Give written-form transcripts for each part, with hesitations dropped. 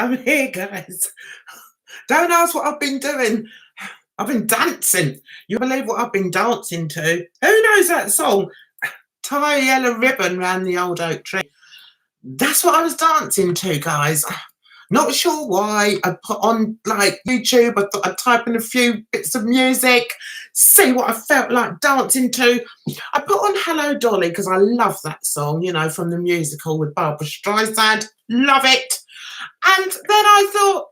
I'm here, guys. Don't ask what I've been doing. I've been dancing. You believe what I've been dancing to? Who knows that song? Tie a yellow ribbon round the old oak tree. That's what I was dancing to, guys. Not sure why. I put on like YouTube. I thought I'd type in a few bits of music, see what I felt like dancing to. I put on Hello Dolly because I love that song, you know, from the musical with Barbara Streisand. Love it. And then I thought,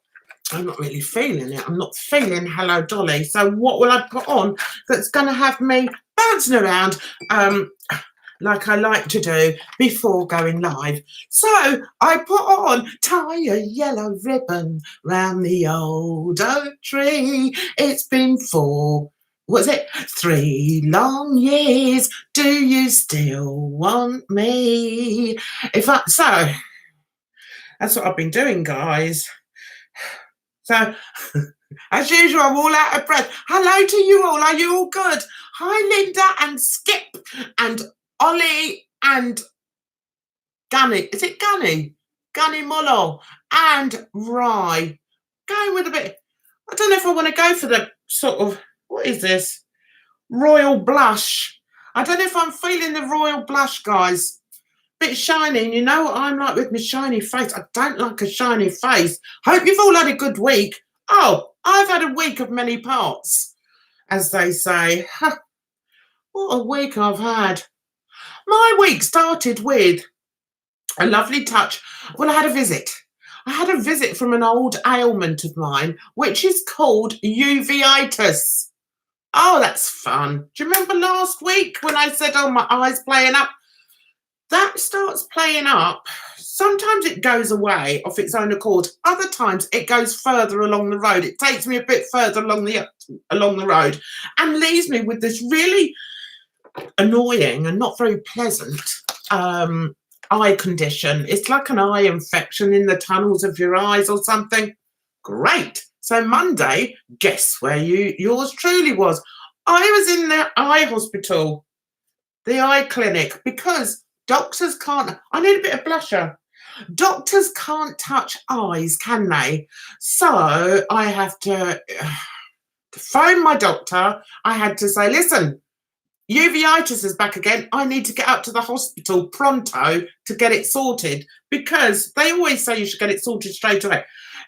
I'm not really feeling it. I'm not feeling Hello Dolly. So what will I put on that's going to have me bouncing around like I like to do before going live? So I put on Tie a Yellow Ribbon Round the Old Oak Tree. It's been 3 long years. Do you still want me? So that's what I've been doing, guys. So, as usual, I'm all out of breath. Hello to you all. Are you all good? Hi, Linda and Skip and Ollie and Gunny. Is it Gunny? Gunny Mollo and Rye. Going with a bit. I don't know if I want to go for the sort of, what is this? Royal blush. I don't know if I'm feeling the royal blush, guys. Bit shiny, and you know what I'm like with my shiny face. I don't like a shiny face. Hope you've all had a good week. Oh, I've had a week of many parts, as they say. What a week I've had. My week started with a lovely touch. Well, I had a visit. I had a visit from an old ailment of mine, which is called uveitis. Oh, that's fun. Do you remember last week when I said, oh, my eye's playing up? That starts playing up. Sometimes it goes away of its own accord. Other times it goes further along the road. It takes me a bit further along the road and leaves me with this really annoying and not very pleasant eye condition. It's like an eye infection in the tunnels of your eyes or something. Great. So Monday, guess where yours truly was? I was in the eye hospital, the eye clinic, because doctors can't. I need a bit of blusher. Doctors can't touch eyes, can they? So I have to phone my doctor. I had to say, listen, uveitis is back again. I need to get up to the hospital pronto to get it sorted, because they always say you should get it sorted straight away.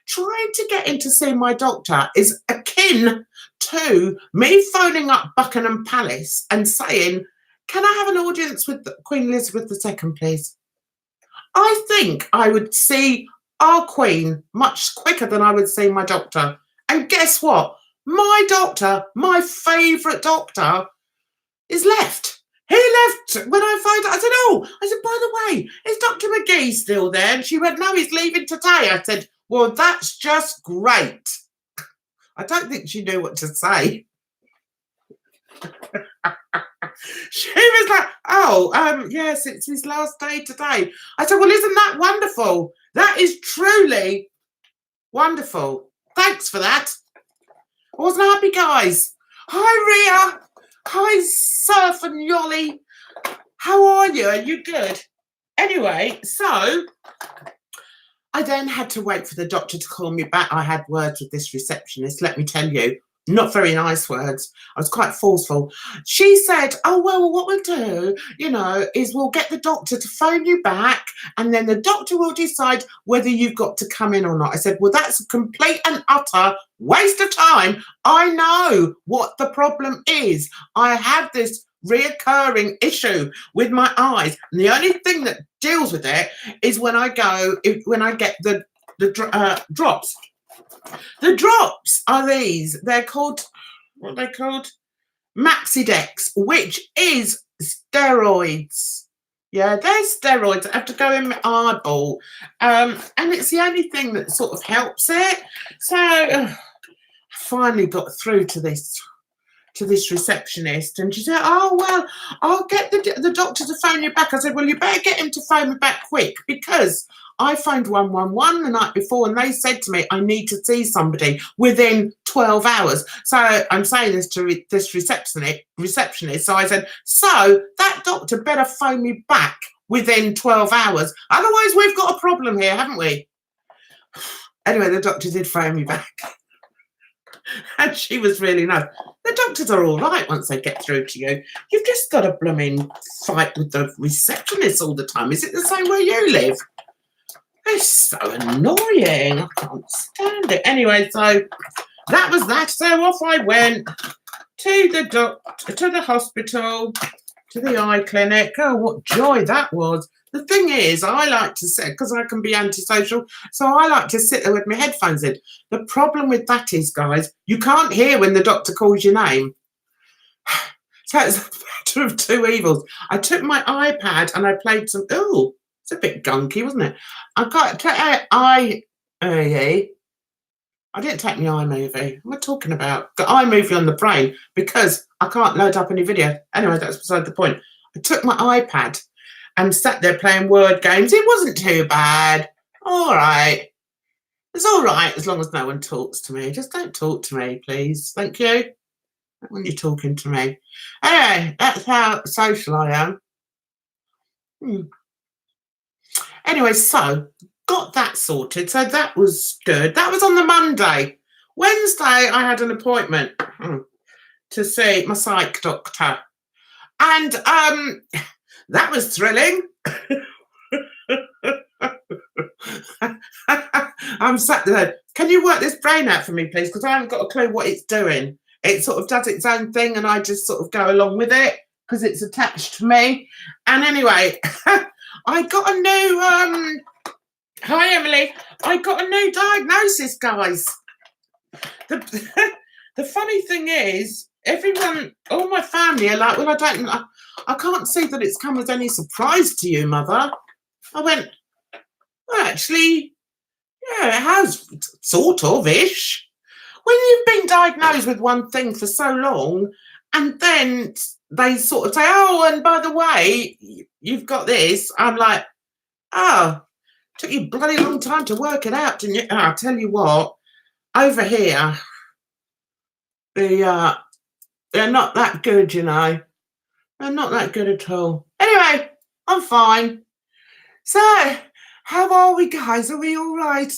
Trying to get in to see my doctor is akin to me phoning up Buckingham Palace and saying, can I have an audience with Queen Elizabeth II, please? I think I would see our Queen much quicker than I would see my doctor. And guess what? My doctor, my favourite doctor, is left. He left when I phoned. I said, oh, by the way, is Dr. McGee still there? And she went, no, he's leaving today. I said, well, that's just great. I don't think she knew what to say. She was like, oh, yes, it's his last day today. I said, well, isn't that wonderful? That is truly wonderful. Thanks for that. I wasn't happy, guys. Hi, Ria. Hi, Surf and Yolly. How are you? Are you good? Anyway, so I then had to wait for the doctor to call me back. I had words with this receptionist, let me tell you. Not very nice words. I was quite forceful. She said, oh, well, what we'll do, is we'll get the doctor to phone you back, and then the doctor will decide whether you've got to come in or not. I said, well, that's a complete and utter waste of time. I know what the problem is. I have this reoccurring issue with my eyes, and the only thing that deals with it is when I get the drops. The drops are these. They're called, what are they called? Maxidex, which is steroids. Yeah, they're steroids. I have to go in my eyeball. And it's the only thing that sort of helps it. So I finally got through to this receptionist, and she said, oh, well, I'll get the doctor to phone you back. I said, well, you better get him to phone me back quick, because I phoned 111 the night before, and they said to me, I need to see somebody within 12 hours. So I'm saying this to this receptionist. So I said, so that doctor better phone me back within 12 hours. Otherwise, we've got a problem here, haven't we? Anyway, the doctor did phone me back. And she was really nice. The doctors are all right once they get through to you. You've just got a blooming fight with the receptionist all the time. Is it the same where you live? It's so annoying. I can't stand it. Anyway, so that was that. So off I went to the doctor, to the hospital, to the eye clinic. Oh, what joy that was. The thing is, I like to sit, because I can be antisocial, so I like to sit there with my headphones in. The problem with that is, guys, you can't hear when the doctor calls your name. So it's a matter of two evils. I took my iPad and I played some, oh, it's a bit gunky, wasn't it? I got I didn't take my iMovie. What am I talking about? The iMovie on the brain, because I can't load up any video. Anyway, that's beside the point. I took my iPad and sat there playing word games. It wasn't too bad. All right. It's all right as long as no one talks to me. Just don't talk to me, please. Thank you. When you're talking to me. Anyway, that's how social I am. Anyway, so got that sorted. So that was good. That was on the Monday. Wednesday, I had an appointment to see my psych doctor. And that was thrilling. I'm sat there. Can you work this brain out for me, please? Because I haven't got a clue what it's doing. It sort of does its own thing and I just sort of go along with it because it's attached to me. And anyway, I got a new, hi Emily, I got a new diagnosis, guys. The funny thing is, everyone, all my family are like, well, I can't see that it's come as any surprise to you, Mother. I went, well, actually, yeah, it has, sort of-ish. When you've been diagnosed with one thing for so long, and then they sort of say, oh, and by the way, you've got this, I'm like, oh, took you a bloody long time to work it out, didn't you? Oh, I'll tell you what, over here, they're not that good, you know. They're not that good at all. Anyway, I'm fine. So, how are we, guys? Are we all right?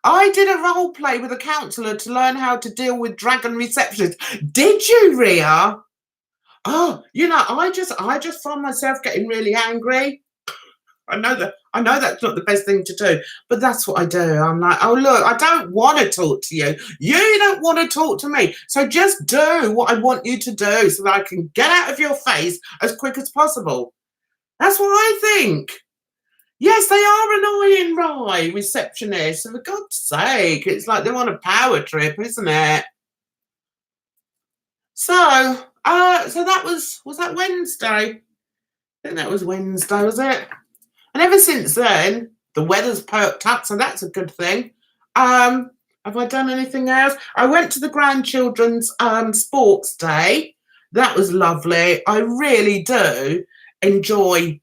I did a role play with a counsellor to learn how to deal with dragon receptionists. Did you, Ria? Oh, you know, I just find myself getting really angry. I know that's not the best thing to do, but that's what I do. I'm like, oh, look, I don't want to talk to you. You don't want to talk to me. So just do what I want you to do so that I can get out of your face as quick as possible. That's what I think. Yes, they are annoying, right, receptionists. For God's sake, it's like they're on a power trip, isn't it? So, so that was that Wednesday? I think that was Wednesday, was it? And ever since then, the weather's perked up, so that's a good thing. Have I done anything else? I went to the grandchildren's sports day. That was lovely. I really do enjoy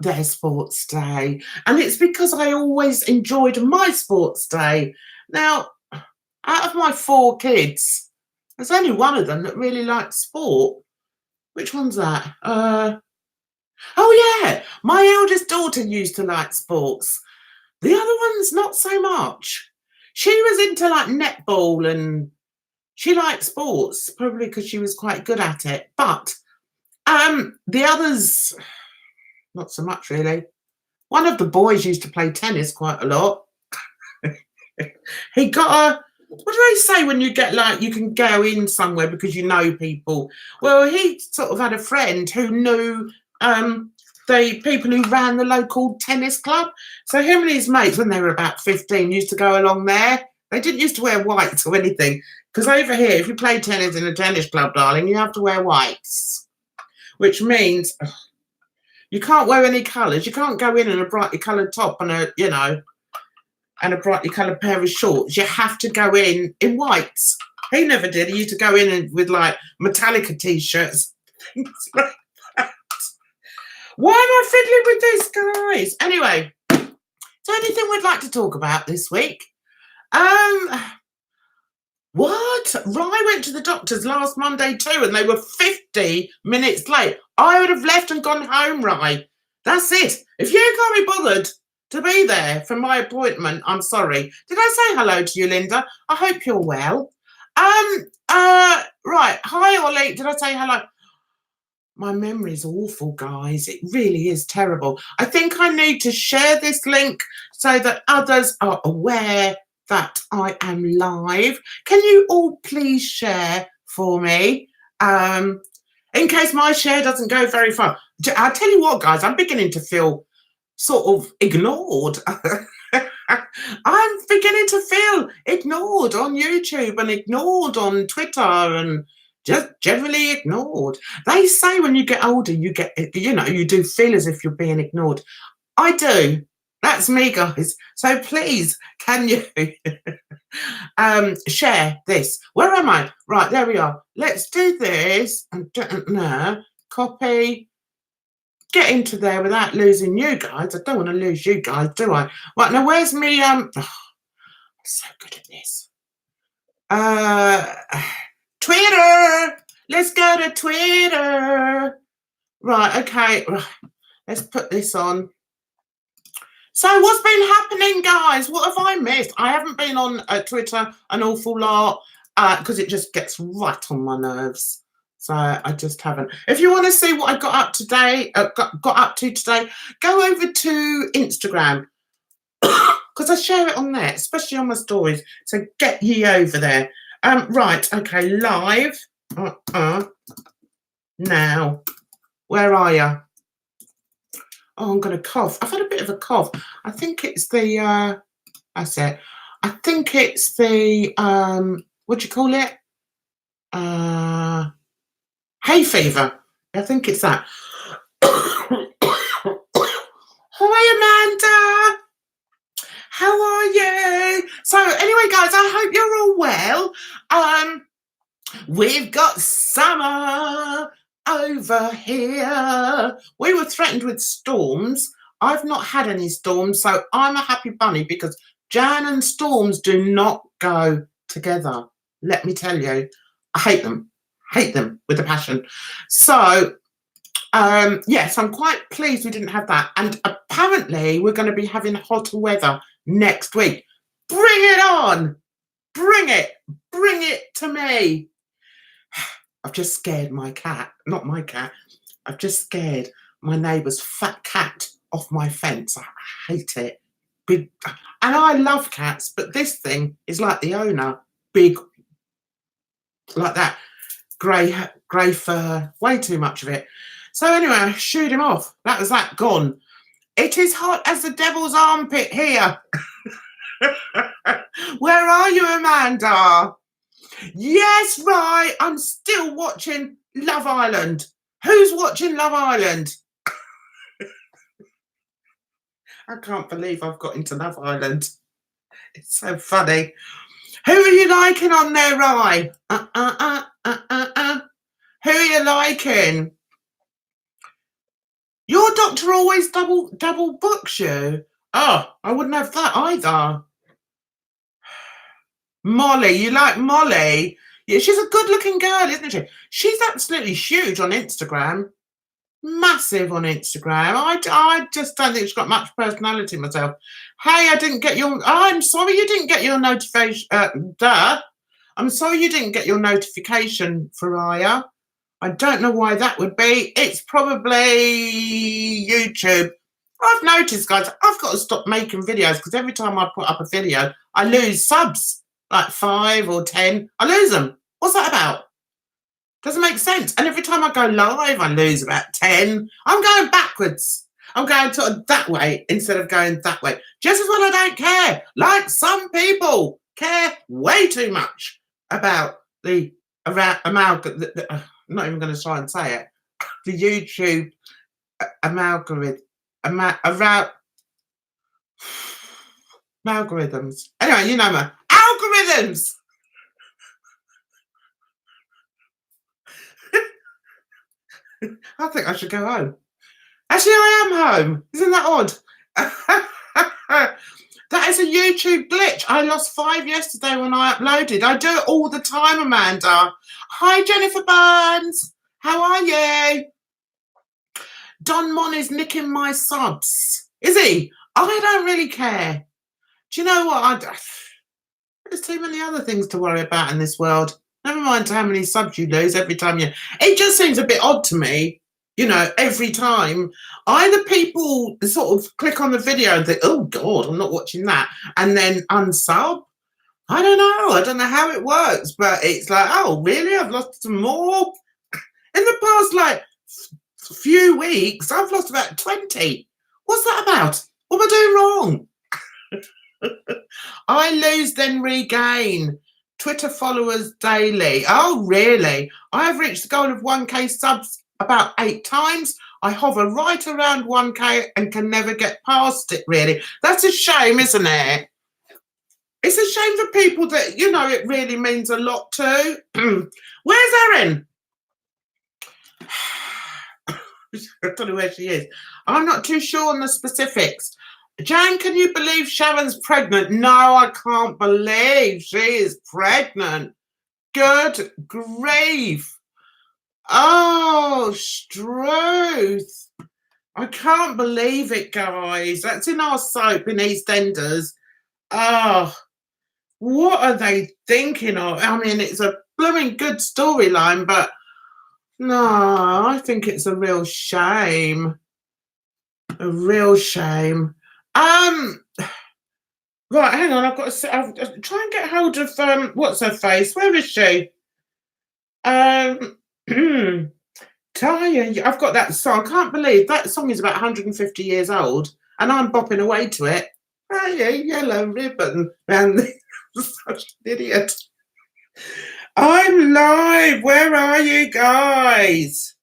their sports day, and it's because I always enjoyed my sports day. Now, out of my 4 kids, there's only one of them that really likes sport. Which one's that? Oh yeah, my eldest daughter used to like sports. The other one's not so much. She was into like netball and she liked sports, probably because she was quite good at it. But the others, not so much, really. One of the boys used to play tennis quite a lot. He got a, what do they say when you get like, you can go in somewhere because you know people? Well, he sort of had a friend who knew the people who ran the local tennis club. So him and his mates, when they were about 15, used to go along there. They didn't used to wear whites or anything. Because over here, if you play tennis in a tennis club, darling, you have to wear whites. Which means you can't wear any colours. You can't go in a brightly coloured top and a, you know, and a brightly coloured pair of shorts. You have to go in whites. He never did. He used to go in with like Metallica t-shirts. Things like that. Why am I fiddling with this, guys? Anyway, so anything we'd like to talk about this week? What? I went to the doctor's last Monday too, and they were 50 minutes late. I would have left and gone home, Rye. That's it. If you can't be bothered to be there for my appointment. I'm sorry. Did I say hello to you, Linda? I hope you're well. Right. Hi, Ollie. Did I say hello? My memory's awful, guys. It really is terrible. I think I need to share this link so that others are aware that I am live. Can you all please share for me? In case my share doesn't go very far. I'll tell you what, guys, I'm beginning to feel sort of ignored. I'm beginning to feel ignored on YouTube and ignored on Twitter and just generally ignored. They say when you get older, you do feel as if you're being ignored. I do. That's me, guys. So please, can you share this? Where am I? Right, there we are. Let's do this. Copy. Get into there without losing you guys. I don't want to lose you guys, do I? Right, now where's me? I'm so good at this. Twitter. Let's go to Twitter. Right, okay. Right. Let's put this on. So what's been happening, guys? What have I missed? I haven't been on Twitter an awful lot because it just gets right on my nerves. So I just haven't. If you want to see what I got up today, got up to today, go over to Instagram because I share it on there, especially on my stories. So get ye over there. Right, okay, live. Now, where are you? Oh, I'm going to cough. I've had a bit of a cough. I think it's the, that's it. I think it's the, what do you call it? Hay fever. I think it's that. Hi, Amanda. How are you? So anyway, guys, I hope you're all well. We've got summer over here. We were threatened with storms. I've not had any storms, so I'm a happy bunny because Jan and storms do not go together. Let me tell you, I hate them with a passion. So yes, I'm quite pleased we didn't have that. And apparently we're going to be having hotter weather next week. Bring it on. Bring it to me. I've just scared my cat, not my cat. I've just scared my neighbour's fat cat off my fence. I hate it. Big, and I love cats, but this thing is like the owner, big, like that, grey fur, way too much of it. So anyway, I shooed him off. That was that gone. It is hot as the devil's armpit here. Where are you, Amanda? Yes, right. I'm still watching Love Island. Who's watching Love Island? I can't believe I've got into Love Island. It's so funny. Who are you liking on there, Rye? Who are you liking? Your doctor always double books you. Oh, I wouldn't have that either. Molly, you like Molly? Yeah, she's a good-looking girl, isn't she? She's absolutely huge on Instagram. Massive on Instagram. I just don't think she's got much personality myself. Hey, I didn't get your... I'm sorry you didn't get your notification. I'm sorry you didn't get your notification, Faraya. I don't know why that would be. It's probably YouTube. I've noticed, guys, I've got to stop making videos because every time I put up a video, I lose subs. Like 5 or 10, I lose them. What's that about? Doesn't make sense. And every time I go live, I lose about 10. I'm going backwards. I'm going sort of that way instead of going that way. Just as well I don't care. Like some people care way too much about the amalgam. I'm not even going to try and say it. The YouTube amalgam. Algorithms. Anyway, you know me. Algorithms. I think I should go home. Actually, I am home. Isn't that odd? That is a YouTube glitch. I lost 5 yesterday when I uploaded. I do it all the time, Amanda. Hi, Jennifer Burns. How are you? Don Mon is nicking my subs. Is he? I don't really care. Do you know what? There's too many other things to worry about in this world. Never mind how many subs you lose every time you. It just seems a bit odd to me, every time. Either people sort of click on the video and think, oh God, I'm not watching that, and then unsub. I don't know. I don't know how it works, but it's like, oh, really? I've lost some more? In the past, few weeks, I've lost about 20. What's that about? What am I doing wrong? I lose, then regain. Twitter followers daily. Oh, really? I have reached the goal of 1K subs about 8 times. I hover right around 1K and can never get past it, really. That's a shame, isn't it? It's a shame for people that, it really means a lot to. Where's Erin? I don't know where she is. I'm not too sure on the specifics. Jan, can you believe Sharon's pregnant? No, I can't believe she is pregnant. Good grief. Oh, Struth. I can't believe it, guys. That's in our soap in EastEnders. Oh, what are they thinking of? I mean, it's a blooming good storyline, but no, I think it's a real shame. A real shame. Right, hang on. I've got to try and get hold of what's her face? Where is she? Taya. I've got that song. I can't believe that song is about 150 years old, and I'm bopping away to it. Oh, yeah, yellow ribbon, and such an idiot. I'm live. Where are you guys?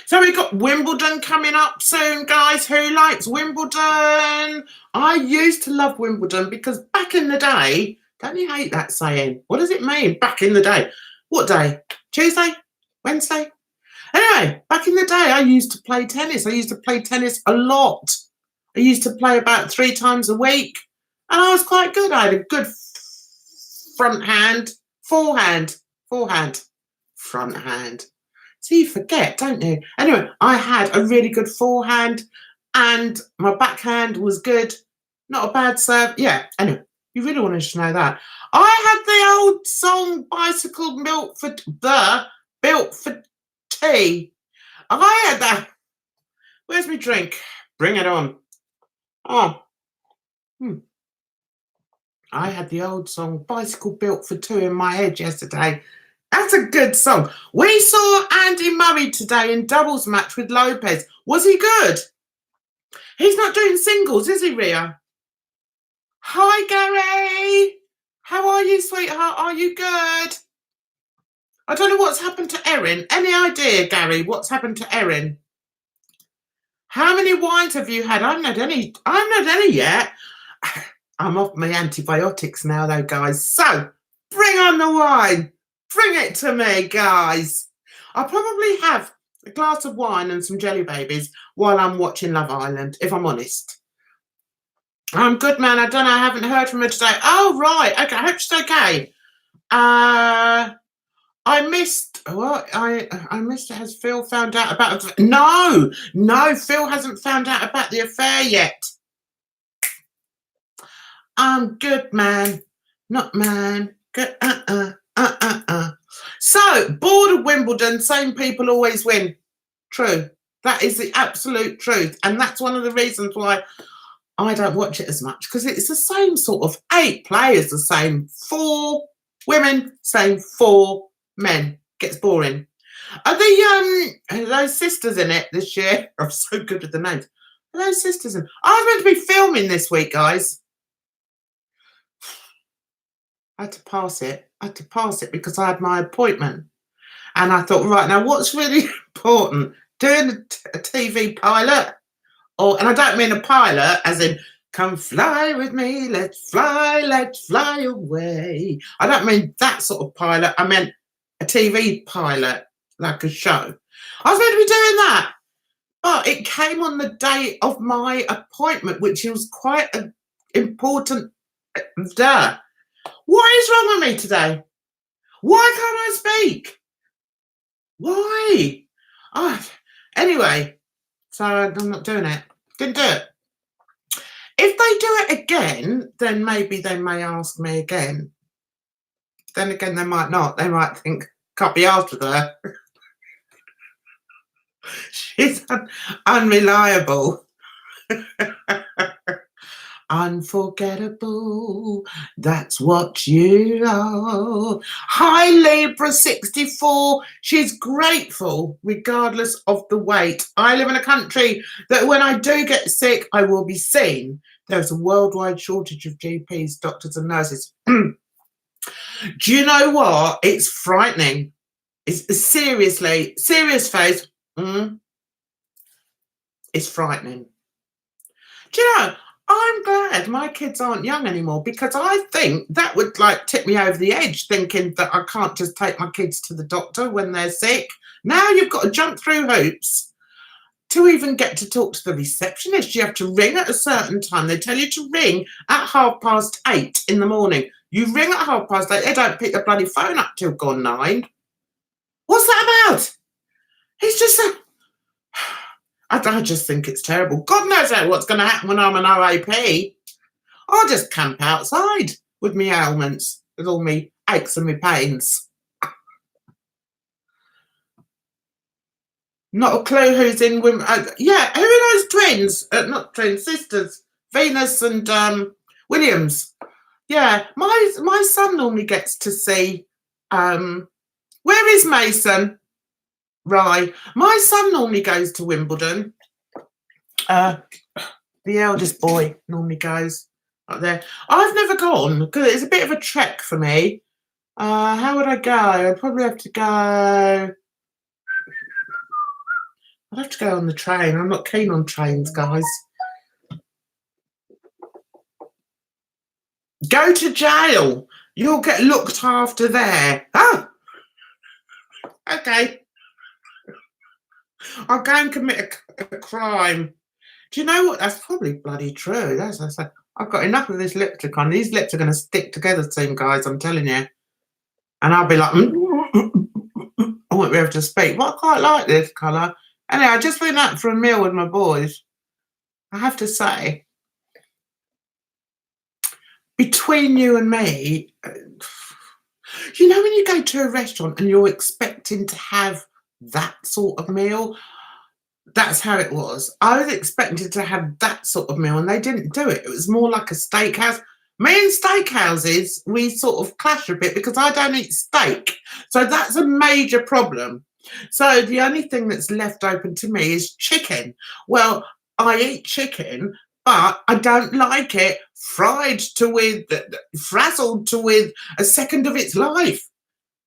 So we've got Wimbledon coming up soon, guys. Who likes Wimbledon? I used to love Wimbledon because back in the day, don't you hate that saying? What does it mean, back in the day? What day? Tuesday? Wednesday? Anyway, back in the day, I used to play tennis. I used to play tennis a lot. I used to play about 3 times a week, and I was quite good. I had a good front hand, forehand, front hand. So you forget, don't you? Anyway, I had a really good forehand and my backhand was good. Not a bad serve. Yeah, anyway, you really wanted to know that. I had the old song Bicycle Built for Tea. I had that. Where's my drink? Bring it on. Oh. I had the old song Bicycle Built for Two in my head yesterday. That's a good song. We saw Andy Murray today in doubles match with Lopez. Was he good? He's not doing singles, is he, Ria? Hi, Gary. How are you, sweetheart? Are you good? I don't know what's happened to Erin. Any idea, Gary, what's happened to Erin? How many wines have you had? I haven't had any. I haven't had any yet. I'm off my antibiotics now, though, guys. So bring on the wine. Bring it to me, guys. I'll probably have a glass of wine and some jelly babies while I'm watching Love Island, if I'm honest. I'm good, man. I don't know. I haven't heard from her today. Oh, right. Okay. I hope she's okay. I missed what? I missed it. Has Phil found out about No, Phil hasn't found out about the affair yet. I'm good, man. Not man. Good. So, bored of Wimbledon, same people always win. True. That is the absolute truth. And that's one of the reasons why I don't watch it as much, because it's the same sort of 8 players, the same 4 women, same 4 men. Gets boring. Are those sisters in it this year? I'm so good with the names. Are those sisters in? I was meant to be filming this week, guys. I had to pass it. Because I had my appointment. And I thought, right, now what's really important? Doing a TV pilot? And I don't mean a pilot as in, come fly with me, let's fly away. I don't mean that sort of pilot. I meant a TV pilot, like a show. I was meant to be doing that. But it came on the day of my appointment, which was quite an important day. What is wrong with me today? Why can't I speak? Why? Oh, anyway, so I'm not doing it. Didn't do it. If they do it again, then maybe they may ask me again. Then again, they might not. They might think, can't be asked with her. She's unreliable. Unforgettable, that's what you are. Hi, Libra 64. She's grateful regardless of the weight. I live in a country that when I do get sick, I will be seen. There's a worldwide shortage of GPs, doctors, and nurses. Do you know what? It's frightening. It's seriously, serious face. It's frightening. Do you know? I'm glad my kids aren't young anymore, because I think that would like tip me over the edge, thinking that I can't just take my kids to the doctor when they're sick. Now you've got to jump through hoops to even get to talk to the receptionist. You have to ring at a certain time. They tell you to ring at 8:30 in the morning. You ring at 8:30, they don't pick the bloody phone up till gone 9. What's that about? It's just a... I just think it's terrible. God knows what's going to happen when I'm an OAP. I'll just camp outside with me ailments, with all me aches and me pains. Not a clue who's in Wimbledon. Yeah, who are those twins? Not twins, sisters. Venus and Williams. Yeah, my son normally gets to see... where is Mason? Right. My son normally goes to Wimbledon. The eldest boy normally goes up there. I've never gone because it's a bit of a trek for me. How would I go? I'd probably have to go... I'd have to go on the train. I'm not keen on trains, guys. Go to jail. You'll get looked after there. Oh! Okay. I'll go and commit a crime. Do you know what? That's probably bloody true. I've got enough of this lipstick on. These lips are going to stick together soon, guys. I'm telling you. And I'll be like, I won't be able to speak. But I quite like this colour. Anyway, I just went out for a meal with my boys. I have to say, between you and me, you know when you go to a restaurant and you're expecting to have that sort of meal? That's how it was. I was expecting to have that sort of meal and they didn't do it. It was more like a steakhouse. Me and steakhouses, we sort of clash a bit because I don't eat steak. So that's a major problem. So the only thing that's left open to me is chicken. Well, I eat chicken, but I don't like it fried to with, frazzled to with a second of its life.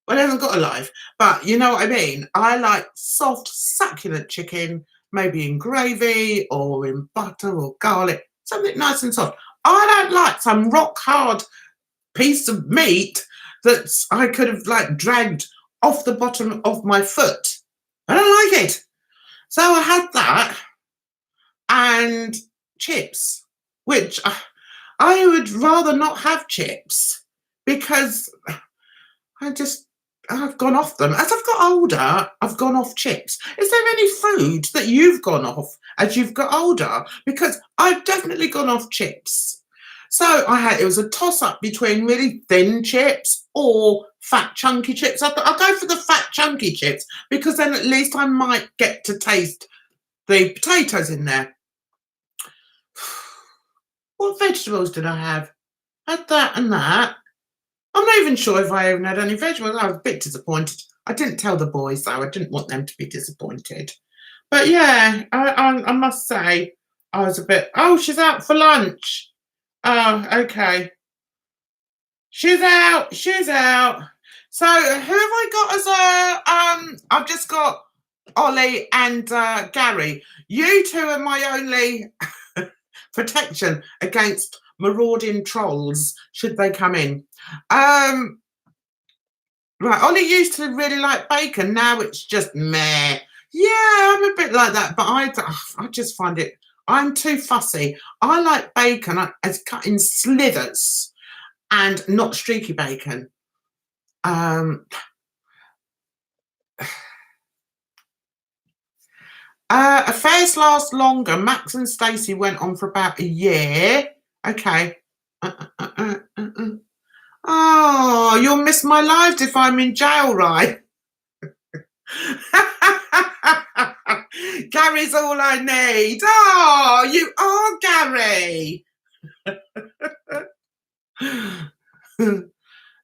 Well, it hasn't got a life, but you know what I mean? I like soft, succulent chicken, maybe in gravy or in butter or garlic, something nice and soft. I don't like some rock hard piece of meat that I could have like dragged off the bottom of my foot. I don't like it. So I had that and chips, which I would rather not have chips because I've gone off them. As I've got older, I've gone off chips. Is there any food that you've gone off as you've got older? Because I've definitely gone off chips. So it was a toss-up between really thin chips or fat chunky chips. I'll go for the fat chunky chips because then at least I might get to taste the potatoes in there. What vegetables did I have? I had that and that. I'm not even sure if I even had any vegetables. I was a bit disappointed. I didn't tell the boys, though. I didn't want them to be disappointed. But yeah, I must say, I was a bit... Oh, she's out for lunch. Oh, okay. She's out. She's out. So who have I got as a... I've just got Ollie and Gary. You two are my only protection against marauding trolls should they come in. Right, Ollie used to really like bacon. Now it's just meh. Yeah, I'm a bit like that, but I just find it... I'm too fussy. I like bacon as cut in slithers and not streaky bacon. Affairs last longer. Max and Stacey went on for about a year. Okay. Oh, you'll miss my life if I'm in jail, right? Gary's all I need. Oh, you are Gary.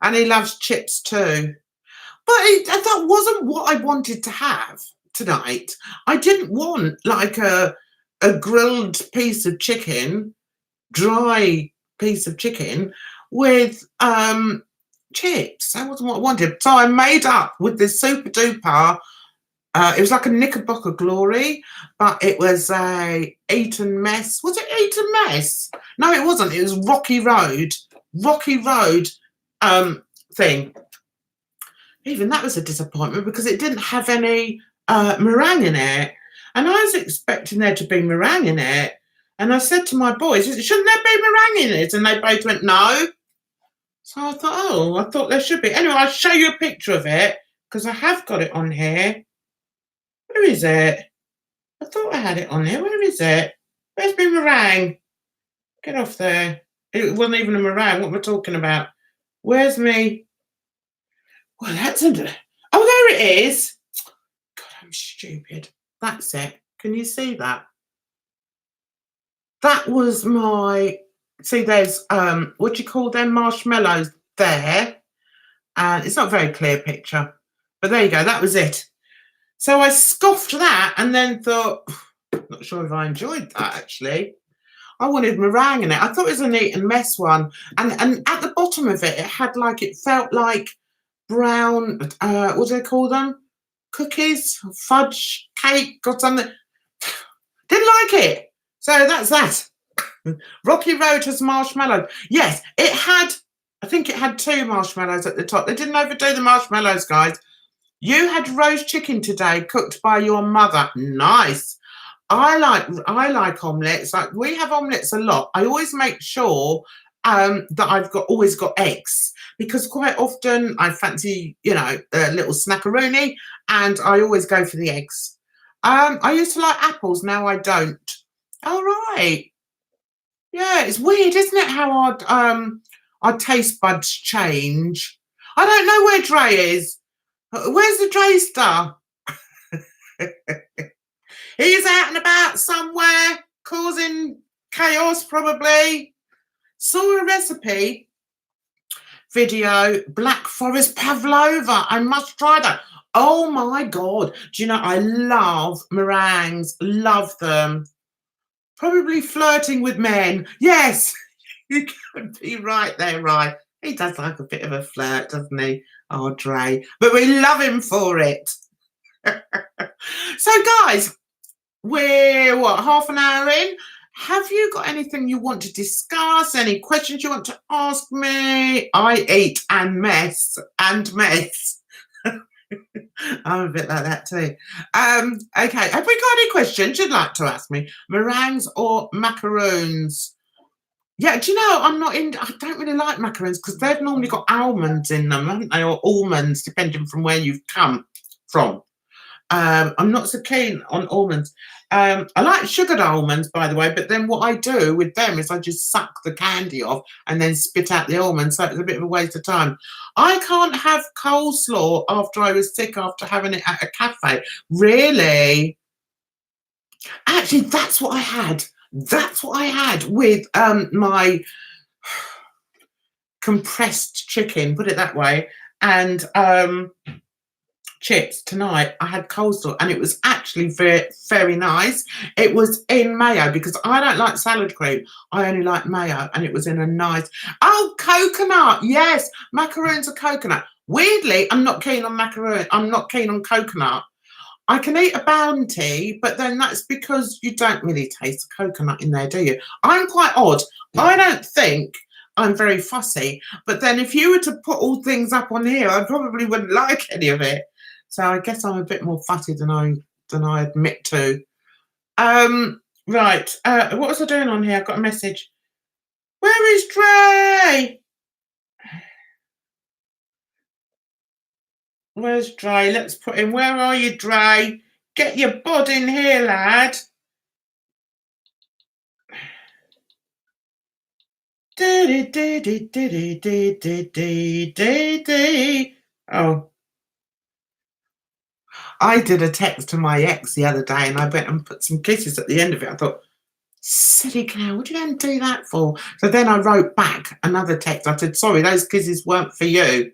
And he loves chips too. But that wasn't what I wanted to have tonight. I didn't want like a grilled piece of chicken, dry piece of chicken with chips. That wasn't what I wanted. So I made up with this super duper. It was like a Knickerbocker Glory, but it was a Eton Mess. Was it Eton Mess? No, it wasn't. It was Rocky Road thing. Even that was a disappointment because it didn't have any meringue in it. And I was expecting there to be meringue in it. And I said to my boys, shouldn't there be meringue in it? And they both went, no. So I thought, oh, I thought there should be. Anyway, I'll show you a picture of it because I have got it on here. Where is it? I thought I had it on there. Where is it? Where's my meringue? Get off there. It wasn't even a meringue. What am I talking about? Where's me? Well, that's under. Oh, there it is. God, I'm stupid. That's it. Can you see that? That was my. See, there's what do you call them? Marshmallows there, and it's not a very clear picture, but there you go. That was it. So I scoffed that and then thought, not sure if I enjoyed that actually. I wanted meringue in it. I thought it was a Eton Mess one, and at the bottom of it, it had like it felt like brown. What do they call them? Cookies, fudge, cake, or something. Didn't like it. So that's that. Rocky Road has marshmallows. Yes, it had. I think it had 2 marshmallows at the top. They didn't overdo the marshmallows, guys. You had roast chicken today, cooked by your mother. Nice. I like omelettes. Like we have omelettes a lot. I always make sure that I've always got eggs because quite often I fancy, a little snackaroonie, and I always go for the eggs. I used to like apples. Now I don't. All right. Yeah, it's weird, isn't it? How our taste buds change. I don't know where Trey is. Where's the Trey star? He's out and about somewhere, causing chaos probably. Saw a recipe video, Black Forest Pavlova. I must try that. Oh my God. Do you know, I love meringues, love them. Probably flirting with men. Yes, you could be right there, right. He does like a bit of a flirt, doesn't he? Oh, Trey. But we love him for it. So, guys, we're, half an hour in? Have you got anything you want to discuss? Any questions you want to ask me? I eat and mess. I'm a bit like that too. Okay, have we got any questions you'd like to ask me? Meringues or macaroons? Yeah, do you know, I don't really like macaroons because they've normally got almonds in them, haven't they? Or almonds, depending from where you've come from. I'm not so keen on almonds. I like sugared almonds, by the way, but then what I do with them is I just suck the candy off and then spit out the almonds, so it's a bit of a waste of time. I can't have coleslaw after I was sick after having it at a cafe. Really? Actually, that's what I had. That's what I had with my compressed chicken, put it that way, and chips tonight. I had coleslaw and it was actually very, very nice. It was in mayo because I don't like salad cream. I only like mayo, and it was in a nice, coconut. Yes, macaroons are coconut. Weirdly, I'm not keen on macaroon. I'm not keen on coconut. I can eat a Bounty, but then that's because you don't really taste the coconut in there, do you? I'm quite odd. I don't think I'm very fussy, but then if you were to put all things up on here, I probably wouldn't like any of it. So I guess I'm a bit more fussy than I admit to. Right. What was I doing on here? I've got a message. Where is Trey? Where's Trey? Let's put him. Where are you, Trey? Get your bod in here, lad. Oh, I did a text to my ex the other day and I went and put some kisses at the end of it. I thought, silly cow, what are you going to do that for? So then I wrote back another text. I said, sorry, those kisses weren't for you.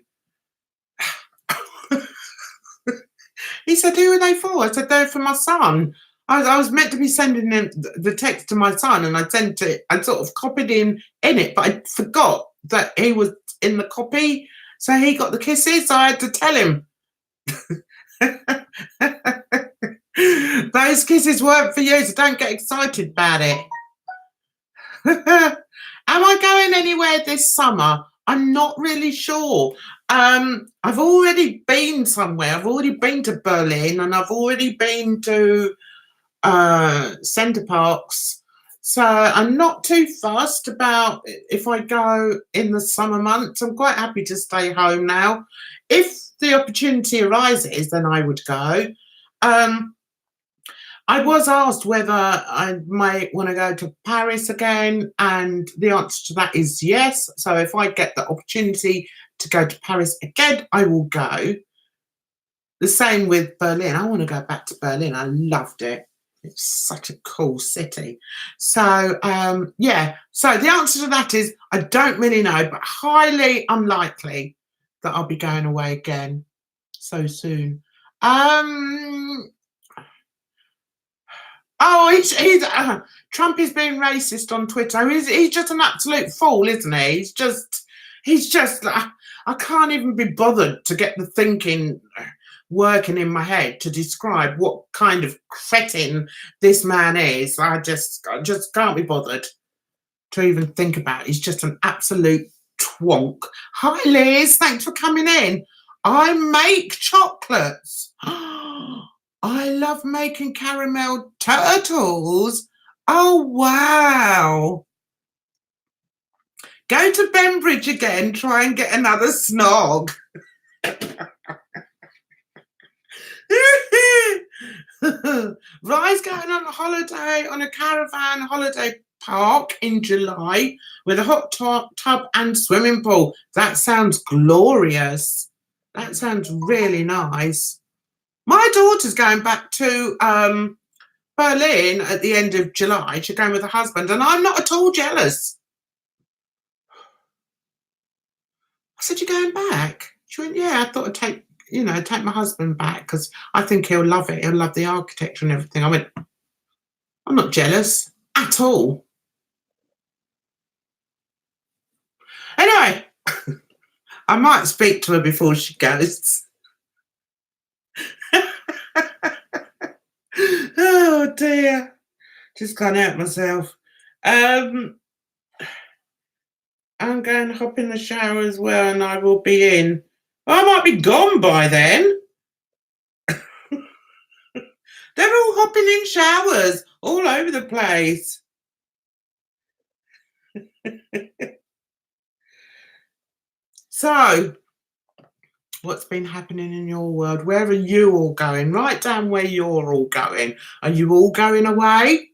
He said, who are they for? I said, they're for my son. I was meant to be sending him the text to my son, and I sent it. I sort of copied him in it, but I forgot that he was in the copy. So he got the kisses. So I had to tell him. Those kisses weren't for you, so don't get excited about it. Am I going anywhere this summer? I'm not really sure. I've already been somewhere. I've already been to Berlin and I've already been to Centre Parks. So I'm not too fussed about if I go in the summer months. I'm quite happy to stay home now. If the opportunity arises, then I would go. I was asked whether I might want to go to Paris again, and the answer to that is yes. So if I get the opportunity to go to Paris again, I will go. The same with Berlin. I want to go back to Berlin. I loved it. It's such a cool city. So, yeah. So the answer to that is I don't really know, but highly unlikely that I'll be going away again so soon. Oh, he's Trump is being racist on Twitter. He's just an absolute fool, isn't he? He's just. I can't even be bothered to get the thinking working in my head to describe what kind of cretin this man is. I just can't be bothered to even think about it. He's just an absolute twonk. Hi, Liz. Thanks for coming in. I make chocolates. I love making caramel turtles. Oh, wow. Go to Bembridge again, try and get another snog. Rye's going on a holiday on a caravan holiday park in July with a hot tub and swimming pool. That sounds glorious. That sounds really nice. My daughter's going back to Berlin at the end of July. She's going with her husband, and I'm not at all jealous. I said, you're going back? She went, yeah, I thought I'd take my husband back because I think he'll love it. He'll love the architecture and everything. I went, I'm not jealous at all. Anyway, I might speak to her before she goes. Oh dear, just can't help myself. I'm going to hop in the shower as well, and I will be in. I might be gone by then. They're all hopping in showers all over the place. So, what's been happening in your world? Where are you all going? Write down where you're all going. Are you all going away?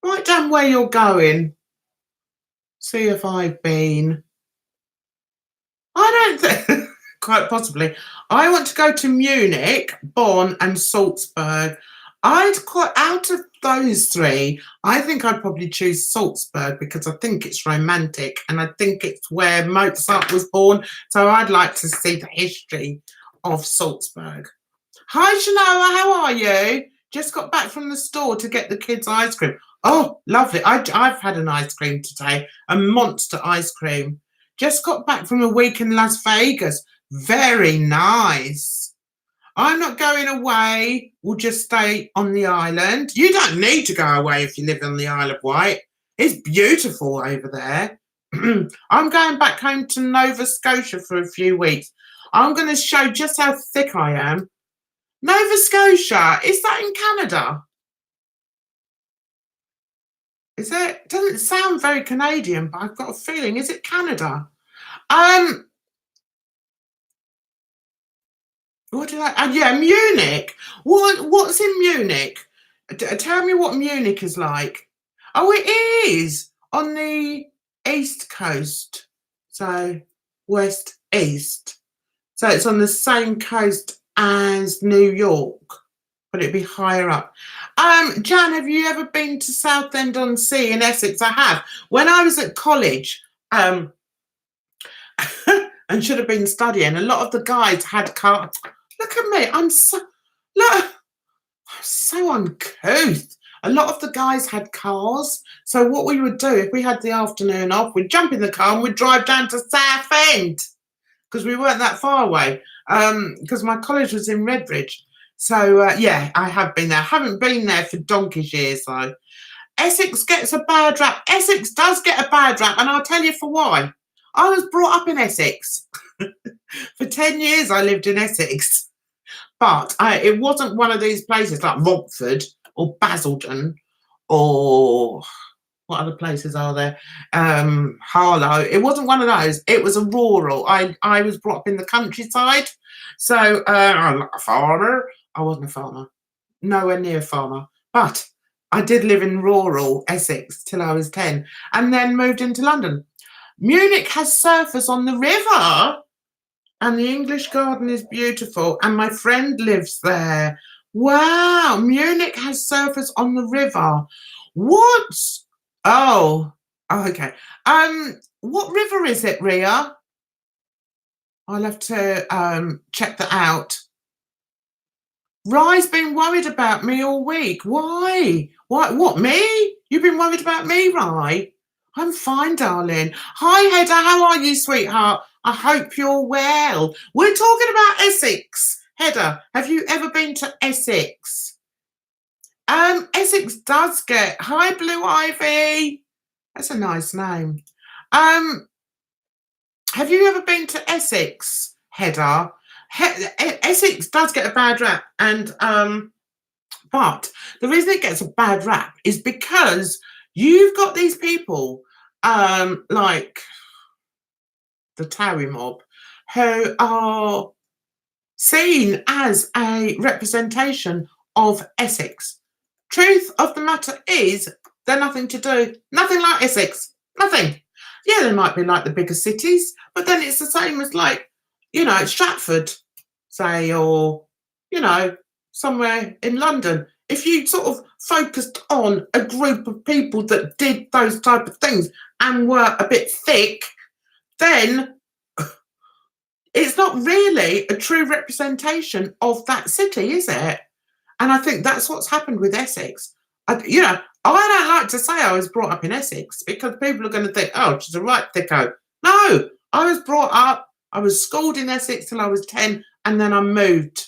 Write down where you're going. See if I've been. I don't think, quite possibly. I want to go to Munich, Bonn, and Salzburg. Out of those three, I think I'd probably choose Salzburg because I think it's romantic and I think it's where Mozart was born. So I'd like to see the history of Salzburg. Hi, Shanoa, how are you? Just got back from the store to get the kids ice cream. Oh, lovely. I've had an ice cream today, a monster ice cream. Just got back from a week in Las Vegas. Very nice. I'm not going away. We'll just stay on the island. You don't need to go away if you live on the Isle of Wight. It's beautiful over there. I'm going back home to Nova Scotia for a few weeks. I'm going to show just how thick I am. Nova Scotia, is that in Canada? Is it? Doesn't sound very Canadian, but I've got a feeling. Is it Canada? What did I? Yeah, Munich. What's in Munich? Tell me what Munich is like. Oh, it is on the east coast. So west east. So it's on the same coast as New York, but it'd be higher up. Jan, have you ever been to Southend-on-Sea in Essex? I have. When I was at college, and should have been studying, a lot of the guys had cars. Look at me. I'm so uncouth. A lot of the guys had cars. So what we would do if we had the afternoon off, we'd jump in the car and we'd drive down to Southend because we weren't that far away. Because my college was in Redbridge. So yeah, I have been there. I haven't been there for donkey's years though. Essex gets a bad rap. Essex does get a bad rap, and I'll tell you for why. I was brought up in Essex. For 10 years I lived in Essex. But it wasn't one of these places like Romford or Basildon or what other places are there? Harlow. It wasn't one of those. It was a rural. I was brought up in the countryside. So I'm not a farmer. I wasn't a farmer. Nowhere near a farmer. But I did live in rural Essex till I was 10 and then moved into London. Munich has surfers on the river. And the English Garden is beautiful. And my friend lives there. Wow. Munich has surfers on the river. What? Oh, okay. What river is it, Ria? I'll have to check that out. Rye's been worried about me all week. Why? What, me? You've been worried about me, Rye? I'm fine, darling. Hi, Hedda. How are you, sweetheart? I hope you're well. We're talking about Essex. Hedda, have you ever been to Essex? Essex does get... Hi, Blue Ivy. That's a nice name. Have you ever been to Essex, Hedda? Essex does get a bad rap, and but the reason it gets a bad rap is because you've got these people like the Towie mob who are seen as a representation of Essex. Truth of the matter is they're nothing like Essex. Nothing. Yeah, they might be like the bigger cities, but then it's the same as like, Stratford, say, or, somewhere in London. If you sort of focused on a group of people that did those type of things and were a bit thick, then it's not really a true representation of that city, is it? And I think that's what's happened with Essex. I don't like to say I was brought up in Essex because people are going to think, oh, she's a right thicko. No, I was brought up, I was schooled in Essex till I was 10, and then I moved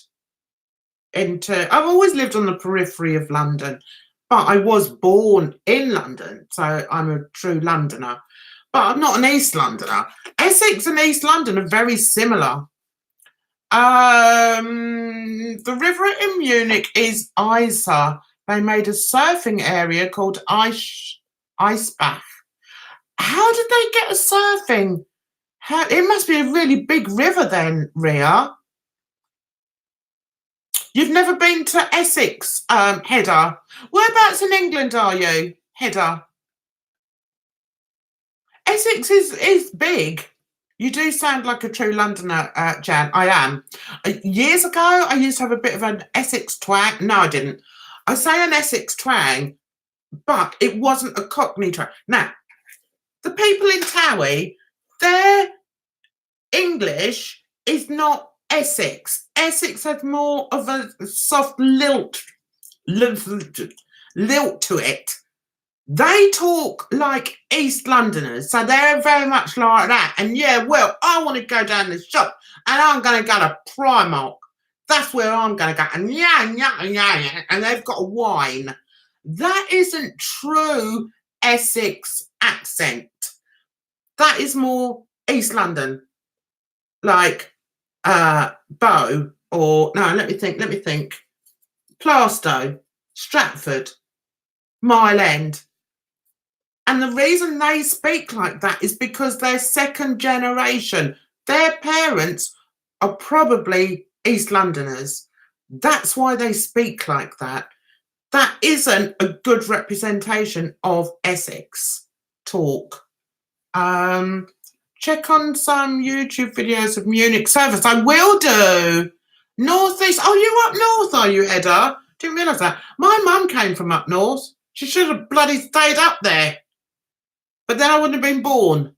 I've always lived on the periphery of London, but I was born in London, so I'm a true Londoner. But I'm not an East Londoner. Essex and East London are very similar. The river in Munich is Isar. They made a surfing area called Eisbach. How did they get a surfing? It must be a really big river then, Ria. You've never been to Essex, Hedda. Whereabouts in England are you, Hedda? Essex is big. You do sound like a true Londoner, Jan. I am. Years ago, I used to have a bit of an Essex twang. No, I didn't. I say an Essex twang, but it wasn't a Cockney twang. Now, the people in Towie, their English is not Essex. Essex has more of a soft lilt to it. They talk like East Londoners, so they're very much like that. And yeah, well, I want to go down the shop and I'm going to go to Primark. That's where I'm going to go. And yeah, and they've got a wine. That isn't true Essex accent. That is more East London, like Bow, or no, let me think. Plaistow, Stratford, Mile End. And the reason they speak like that is because they're second generation. Their parents are probably East Londoners. That's why they speak like that. That isn't a good representation of Essex talk. Check on some YouTube videos of Munich service. I will do. Northeast. Oh, you up north, are you, Edda? Didn't realise that. My mum came from up north. She should have bloody stayed up there. But then I wouldn't have been born.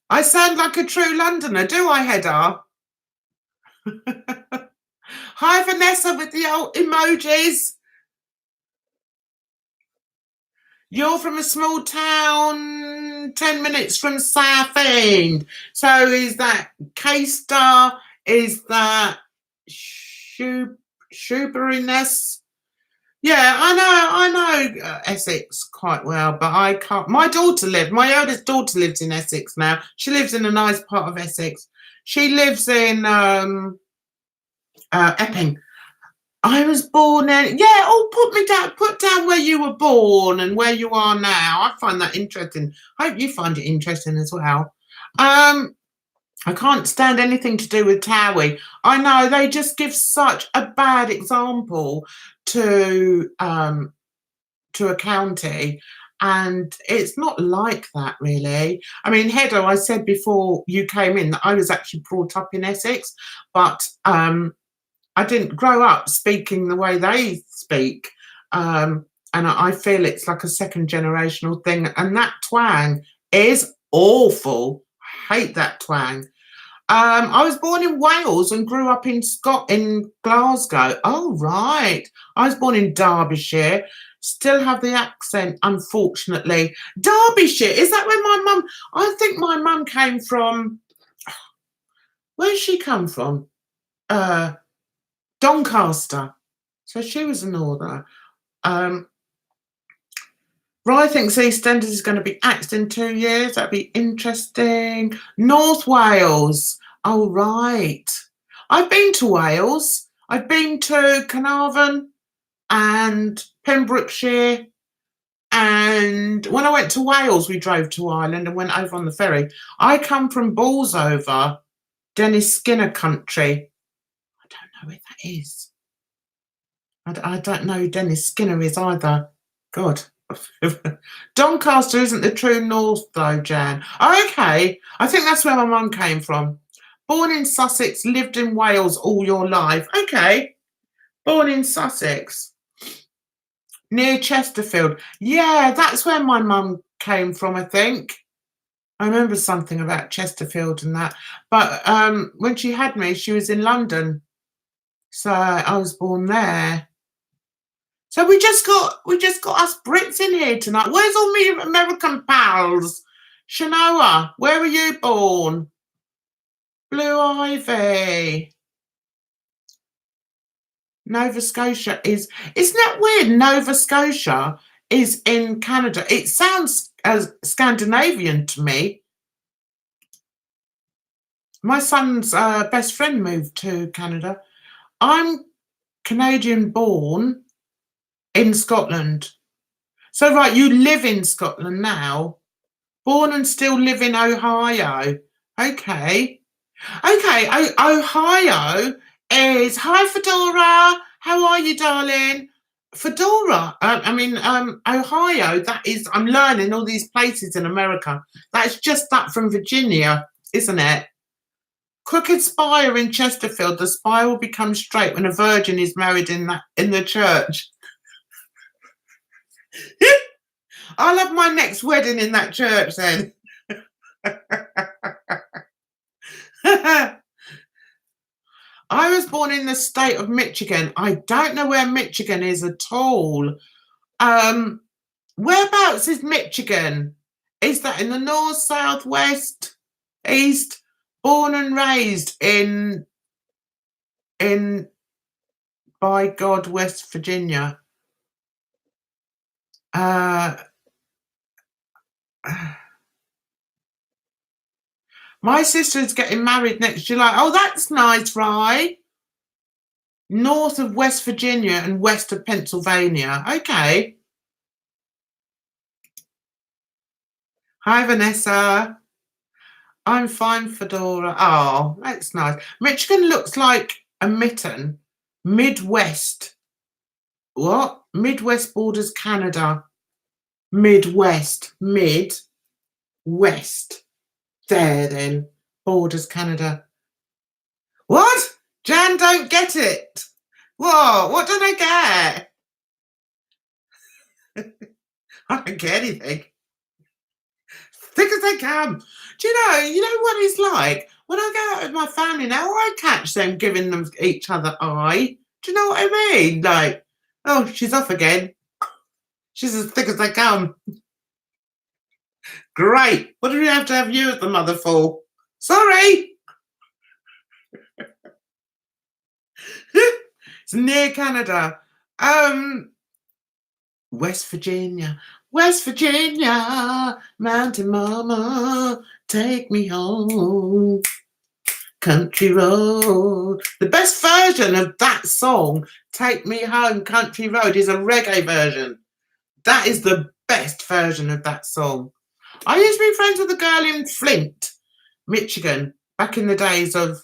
I sound like a true Londoner, do I, Hedda? Hi, Vanessa, with the old emojis. You're from a small town 10 minutes from Southend. So is that K-Star? Is that Shoeberiness? Yeah, I know Essex quite well, but I can't. My eldest daughter lives in Essex now. She lives in a nice part of Essex. She lives in Epping. I was born in, yeah, put down where you were born and where you are now. I find that interesting. I hope you find it interesting as well. I can't stand anything to do with Towie. I know they just give such a bad example to a county, and it's not like that really. I mean, Hedda, I said before you came in that I was actually brought up in Essex, but I didn't grow up speaking the way they speak, and I feel it's like a second generational thing, and that twang is awful. I hate that twang. I was born in Wales and grew up in Glasgow. Oh, right. I was born in Derbyshire. Still have the accent, unfortunately. Derbyshire, is that where my mum... I think my mum came from... Where's she come from? Doncaster. So she was a northerner. Rye thinks EastEnders is going to be axed in 2 years. That'd be interesting. North Wales. Oh, right. I've been to Wales. I've been to Carnarvon and Pembrokeshire. And when I went to Wales, we drove to Ireland and went over on the ferry. I come from Balsover, Dennis Skinner country. I don't know where that is. I don't know who Dennis Skinner is either. God. Doncaster isn't the true north though, Jan. Okay, I think that's where my mum came from. Born in Sussex, lived in Wales all your life. Okay, born in Sussex. Near Chesterfield. Yeah, that's where my mum came from, I think. I remember something about Chesterfield and that. But when she had me, she was in London. So I was born there. So we just got us Brits in here tonight. Where's all me American pals? Shanoa, where were you born? Blue Ivy. Nova Scotia is... Isn't that weird? Nova Scotia is in Canada. It sounds as Scandinavian to me. My son's best friend moved to Canada. I'm Canadian born in Scotland. So, right, you live in Scotland now. Born and still live in Ohio. Okay. Okay, Ohio is... Hi, Fedora. How are you, darling? Fedora. Ohio, that is... I'm learning all these places in America. That's just that from Virginia, isn't it? Crooked spire in Chesterfield. The spire will become straight when a virgin is married in the church. I'll have my next wedding in that church then. I was born in the state of Michigan. I don't know where Michigan is at all. Whereabouts is Michigan? Is that in the north, south, west, east? Born and raised in by God, West Virginia. My sister's getting married next July. Oh, that's nice, right? North of West Virginia and west of Pennsylvania. Okay. Hi, Vanessa. I'm fine, Fedora. Oh, that's nice. Michigan looks like a mitten. Midwest. What? Midwest borders Canada. Midwest. Mid-west. There then. Borders Canada. What? Jan don't get it. What don't I get? I don't get anything. Thick as they come. Do you know what it's like? When I go out with my family now, I catch them giving them each other eye. Do you know what I mean? Like, oh, she's off again. She's as thick as they come. Great. What do we have to have you as the mother for? Sorry. It's near Canada. West Virginia. West Virginia, Mountain Mama, take me home. Country Road. The best version of that song, Take Me Home, Country Road, is a reggae version. That is the best version of that song. I used to be friends with a girl in Flint, Michigan, back in the days of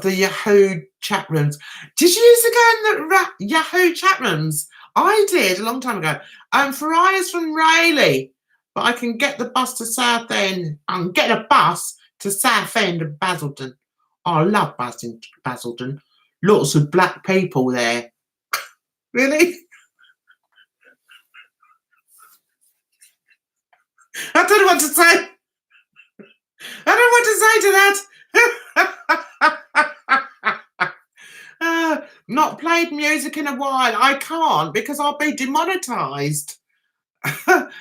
the Yahoo chat rooms. Did you used to go in the Yahoo chat rooms? I did a long time ago. Fariah's from Rayleigh, but I can get the bus to Southend. I'm getting a bus to Southend and Basildon. Oh, I love Basildon. Lots of black people there. Really? I don't know what to say. I don't know what to say to that. Not played music in a while. I can't because I'll be demonetized.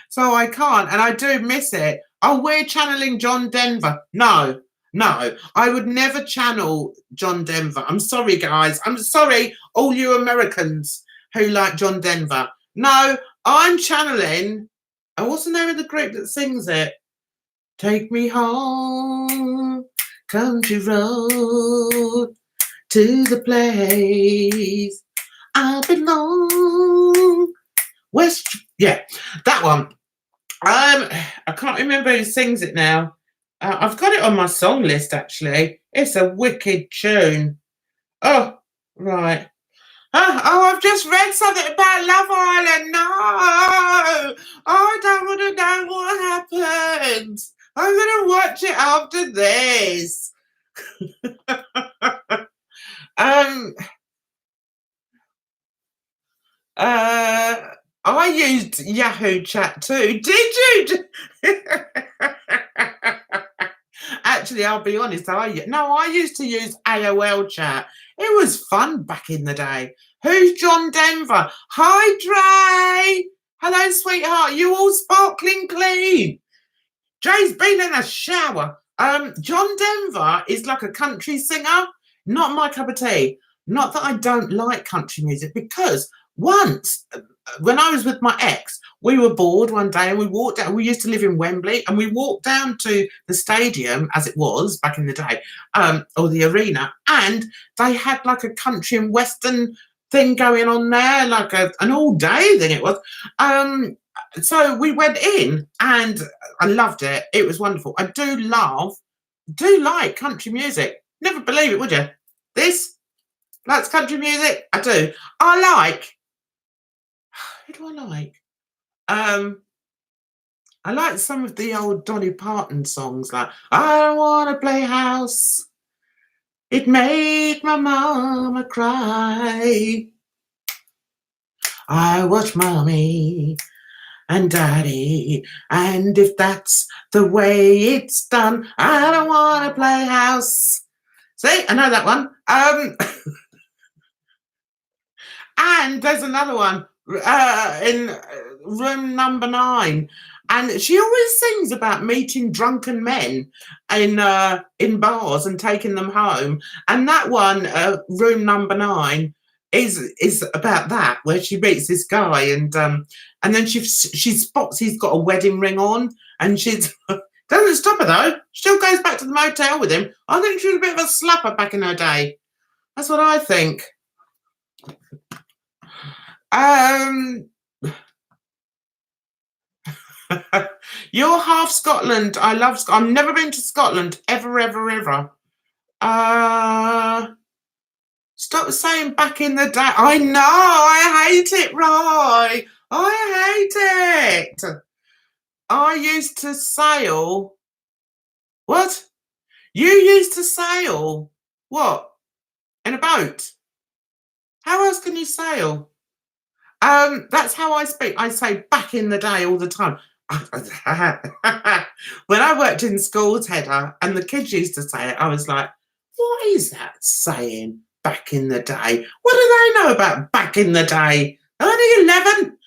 So I can't, and I do miss it. Oh, we're channeling John Denver. No, I would never channel John Denver. I'm sorry, guys. I'm sorry, all you Americans who like John Denver. No, I'm channeling. Oh, what's the name of the group that sings it? Take me home, country road, to the place I belong. West, yeah, that one. I can't remember who sings it now. I've got it on my song list, actually. It's a wicked tune. Oh, right. Oh, I've just read something about Love Island. No, I don't want to know what happens. I'm going to watch it after this. I used Yahoo Chat too. Did you? Actually, I'll be honest. I used to use AOL Chat. It was fun back in the day. Who's John Denver? Hi, Trey. Hello, sweetheart. You all sparkling clean. Jay's been in a shower. John Denver is like a country singer. Not my cup of tea. Not that I don't like country music, because once, when I was with my ex, we were bored one day and we walked out. We used to live in Wembley, and we walked down to the stadium, as it was back in the day, or the arena, and they had like a country and western thing going on there, like an all-day thing it was. So we went in and I loved it. It was wonderful. I do like country music. Never believe it, would you? That's country music. I do. Who do I like? I like some of the old Dolly Parton songs, like I don't want to play house. It made my mama cry. I watch mommy and daddy, and if that's the way it's done, I don't want to play house. See, I know that one. And there's another one in room number 9, and she always sings about meeting drunken men in bars and taking them home. And that one, room number 9, is about that, where she meets this guy, and then she spots he's got a wedding ring on, and she's doesn't stop her though. Still goes back to the motel with him. I think she was a bit of a slapper back in her day. That's what I think. You're half Scotland. I love Scotland. I've never been to Scotland, ever, ever, ever. Stop saying back in the day. I know, I hate it, Roy. I hate it. I used to sail. What? You used to sail? What? In a boat? How else can you sail? That's how I speak. I say back in the day all the time. When I worked in schools, Heather, and the kids used to say it, I was like, what is that saying, back in the day? What do they know about back in the day? I'm only 11.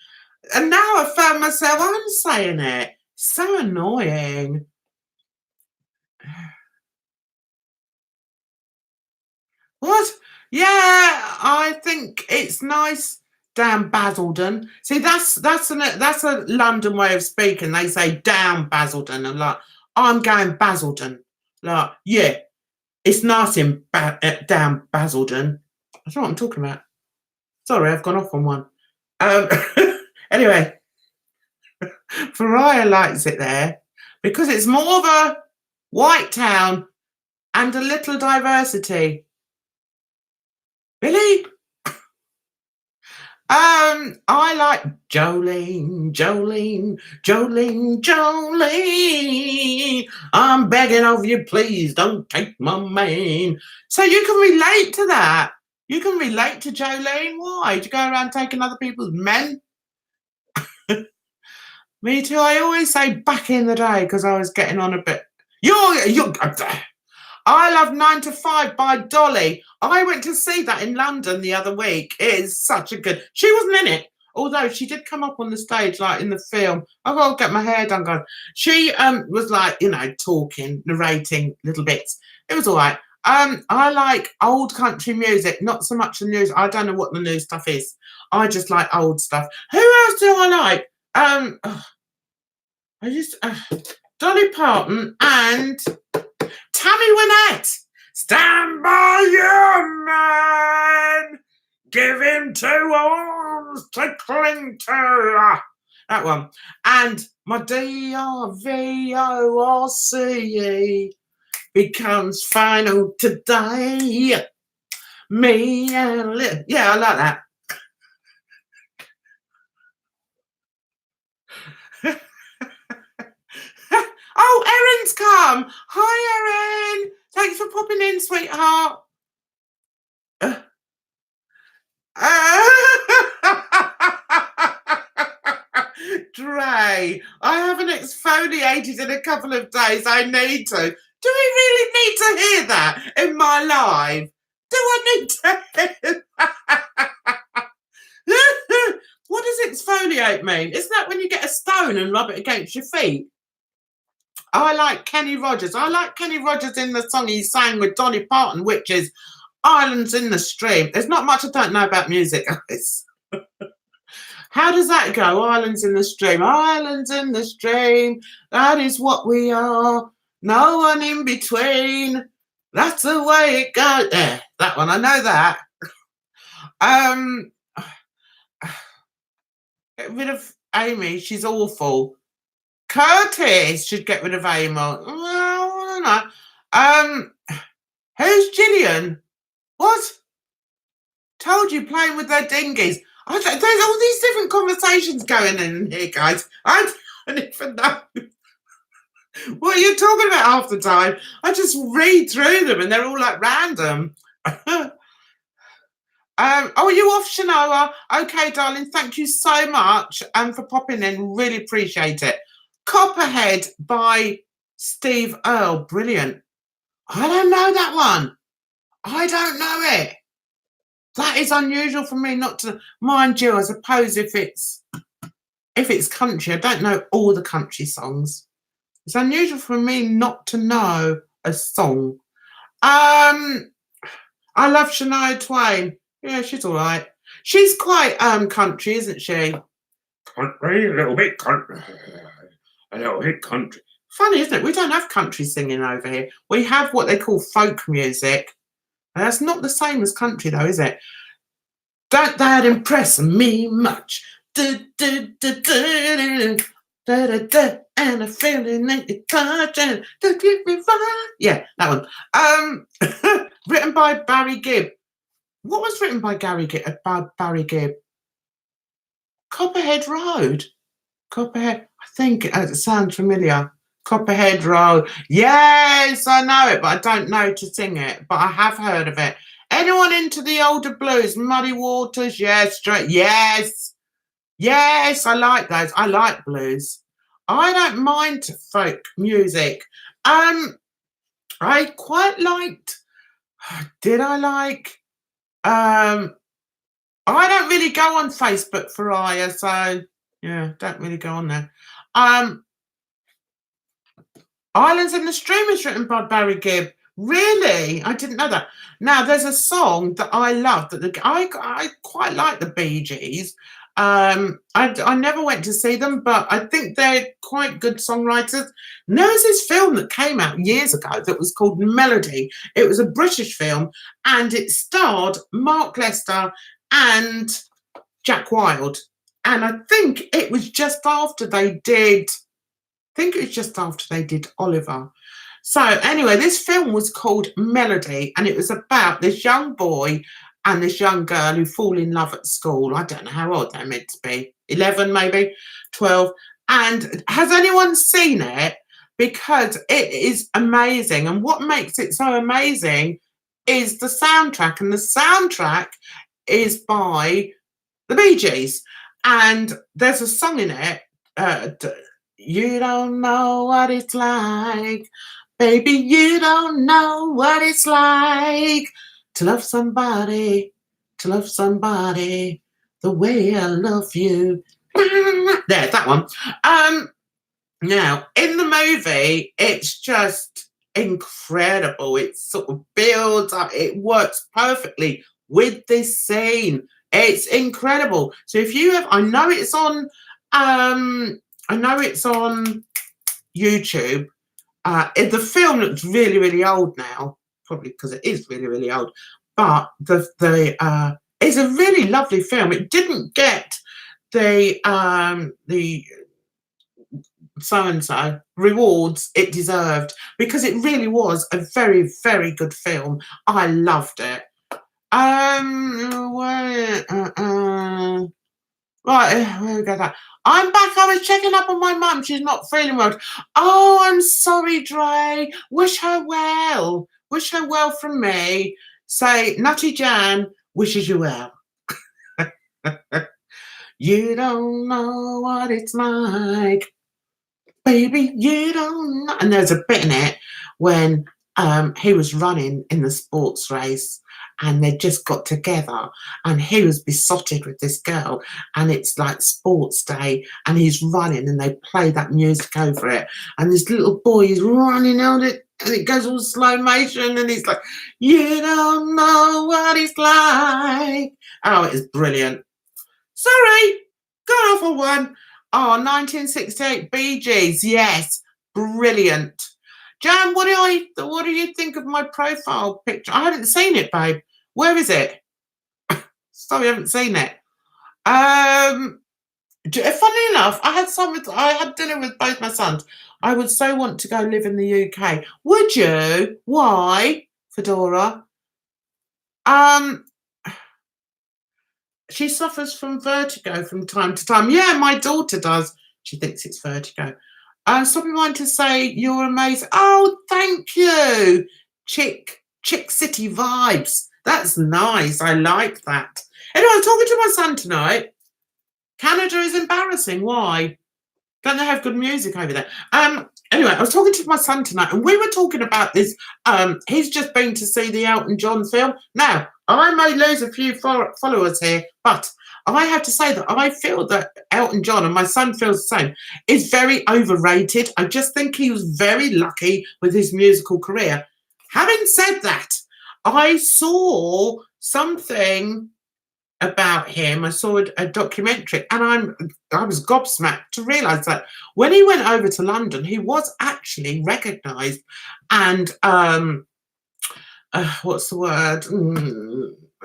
And now I found myself, I'm saying it. So annoying. What? Yeah, I think it's nice down Basildon. See, that's a London way of speaking. They say down Basildon, and like I'm going Basildon. Like, yeah, it's nice in down Basildon. I don't know what I'm talking about. Sorry, I've gone off on one. Anyway, Pariah likes it there because it's more of a white town and a little diversity. Really? I like Jolene, Jolene, Jolene, Jolene. I'm begging of you, please don't take my man. So you can relate to that. You can relate to Jolene. Why? Do you go around taking other people's men? Me too. I always say back in the day because I was getting on a bit. You're. I love 9 to 5 by Dolly. I went to see that in London the other week. It is such a good. She wasn't in it, although she did come up on the stage like in the film. I've got to get my hair done, guys. She was like, talking, narrating little bits. It was all right. I like old country music, not so much the news. I don't know what the new stuff is. I just like old stuff. Who else do I like? Dolly Parton and Tammy Wynette. Stand by your man. Give him 2 arms to cling to. That one. And my DRVORCE becomes final today. Me and Liv. Yeah, I like that. Oh, Erin's come. Hi, Erin. Thanks for popping in, sweetheart. Trey, I haven't exfoliated in a couple of days. I need to. Do we really need to hear that in my life? Do I need to hear that? What does exfoliate mean? Isn't that when you get a stone and rub it against your feet? I like Kenny Rogers. I like Kenny Rogers in the song he sang with Dolly Parton, which is Islands in the Stream. There's not much I don't know about music, guys. How does that go? Islands in the stream. Islands in the stream. That is what we are. No one in between. That's the way it goes. There, that one. I know that. Get rid of Amy. She's awful. Curtis should get rid of Amy. Well, I don't know. Who's Gillian? What? Told you, playing with their dinghies. There's all these different conversations going in here, guys. I don't even know what you're talking about half the time. I just read through them and they're all like random. Oh, are you off, Shanoa? Okay, darling, thank you so much for popping in. Really appreciate it. Copperhead by Steve Earle. Brilliant. I don't know that one. I don't know it. That is unusual for me not to. Mind you, I suppose if it's country, I don't know all the country songs. It's unusual for me not to know a song. I love Shania Twain. Yeah, she's all right. She's quite country, isn't she? Country, a little bit country. A little bit country. Funny, isn't it? We don't have country singing over here. We have what they call folk music. And that's not the same as country, though, is it? Don't that impress me much? Da, da, da, and a feeling that you touch and to keep me fine. Yeah, that one. Written by Barry Gibb. What was written by Barry Gibb? Copperhead Road. Copperhead. I think it sounds familiar. Copperhead Road. Yes, I know it, but I don't know to sing it. But I have heard of it. Anyone into the older blues? Muddy Waters. Yes, straight. Yes. Yes, I like those. I like blues. I don't mind folk music. I quite liked. Did I like? I don't really go on Facebook for Aya, so yeah, don't really go on there. Islands in the Stream is written by Barry Gibb. Really? I didn't know that. Now, there's a song that I love that I quite like the Bee Gees. I never went to see them, but I think they're quite good songwriters. And there was this film that came out years ago that was called Melody. It was a British film, and it starred Mark Lester and Jack Wilde. And I think it was just after they did Oliver. So anyway, this film was called Melody, and it was about this young boy and this young girl who fall in love at school. I don't know how old they're meant to be, 11 maybe, 12. And has anyone seen it? Because it is amazing. And what makes it so amazing is the soundtrack. And the soundtrack is by the Bee Gees. And there's a song in it, you don't know what it's like, baby, you don't know what it's like to love somebody the way I love you. There, that one. Now, in the movie, it's just incredible. It sort of builds up. It works perfectly with this scene. It's incredible. So if you have, I know it's on YouTube. The film looks really, really old now, probably because it is really, really old. But it's a really lovely film. It didn't get the so-and-so rewards it deserved, because it really was a very, very good film. I loved it. Right, where we go that. I'm back. I was checking up on my mum. She's not feeling well. Oh, I'm sorry, Trey. Wish her well. Wish her well from me. Say, Nutty Jan wishes you well. You don't know what it's like, baby, you don't know. And there's a bit in it when he was running in the sports race, and they just got together, and he was besotted with this girl, and it's like sports day, and he's running, and they play that music over it, and this little boy is running on it, and it goes all slow motion, and he's like, you don't know what it's like. Oh, it is brilliant. Sorry, got off on one. Oh, 1968 Bee Gees. Yes, brilliant. Jan, what do you think of my profile picture? I haven't seen it, babe. Where is it? Sorry, I haven't seen it. Funny enough, I had dinner with both my sons. I would so want to go live in the UK. Would you? Why, Fedora? She suffers from vertigo from time to time. Yeah, my daughter does. She thinks it's vertigo. Somebody wanted to say you're amazing. Oh, thank you. Chick City vibes. That's nice. I like that. Anyway, I was talking to my son tonight. Canada is embarrassing. Why? Don't they have good music over there? Anyway, I was talking to my son tonight, and we were talking about this. He's just been to see the Elton John film. Now, I may lose a few followers here, but I have to say that I feel that Elton John, and my son feels the same, is very overrated. I just think he was very lucky with his musical career. Having said that, I saw something about him. I saw a documentary, and I was gobsmacked to realise that when he went over to London, he was actually recognised and what's the word?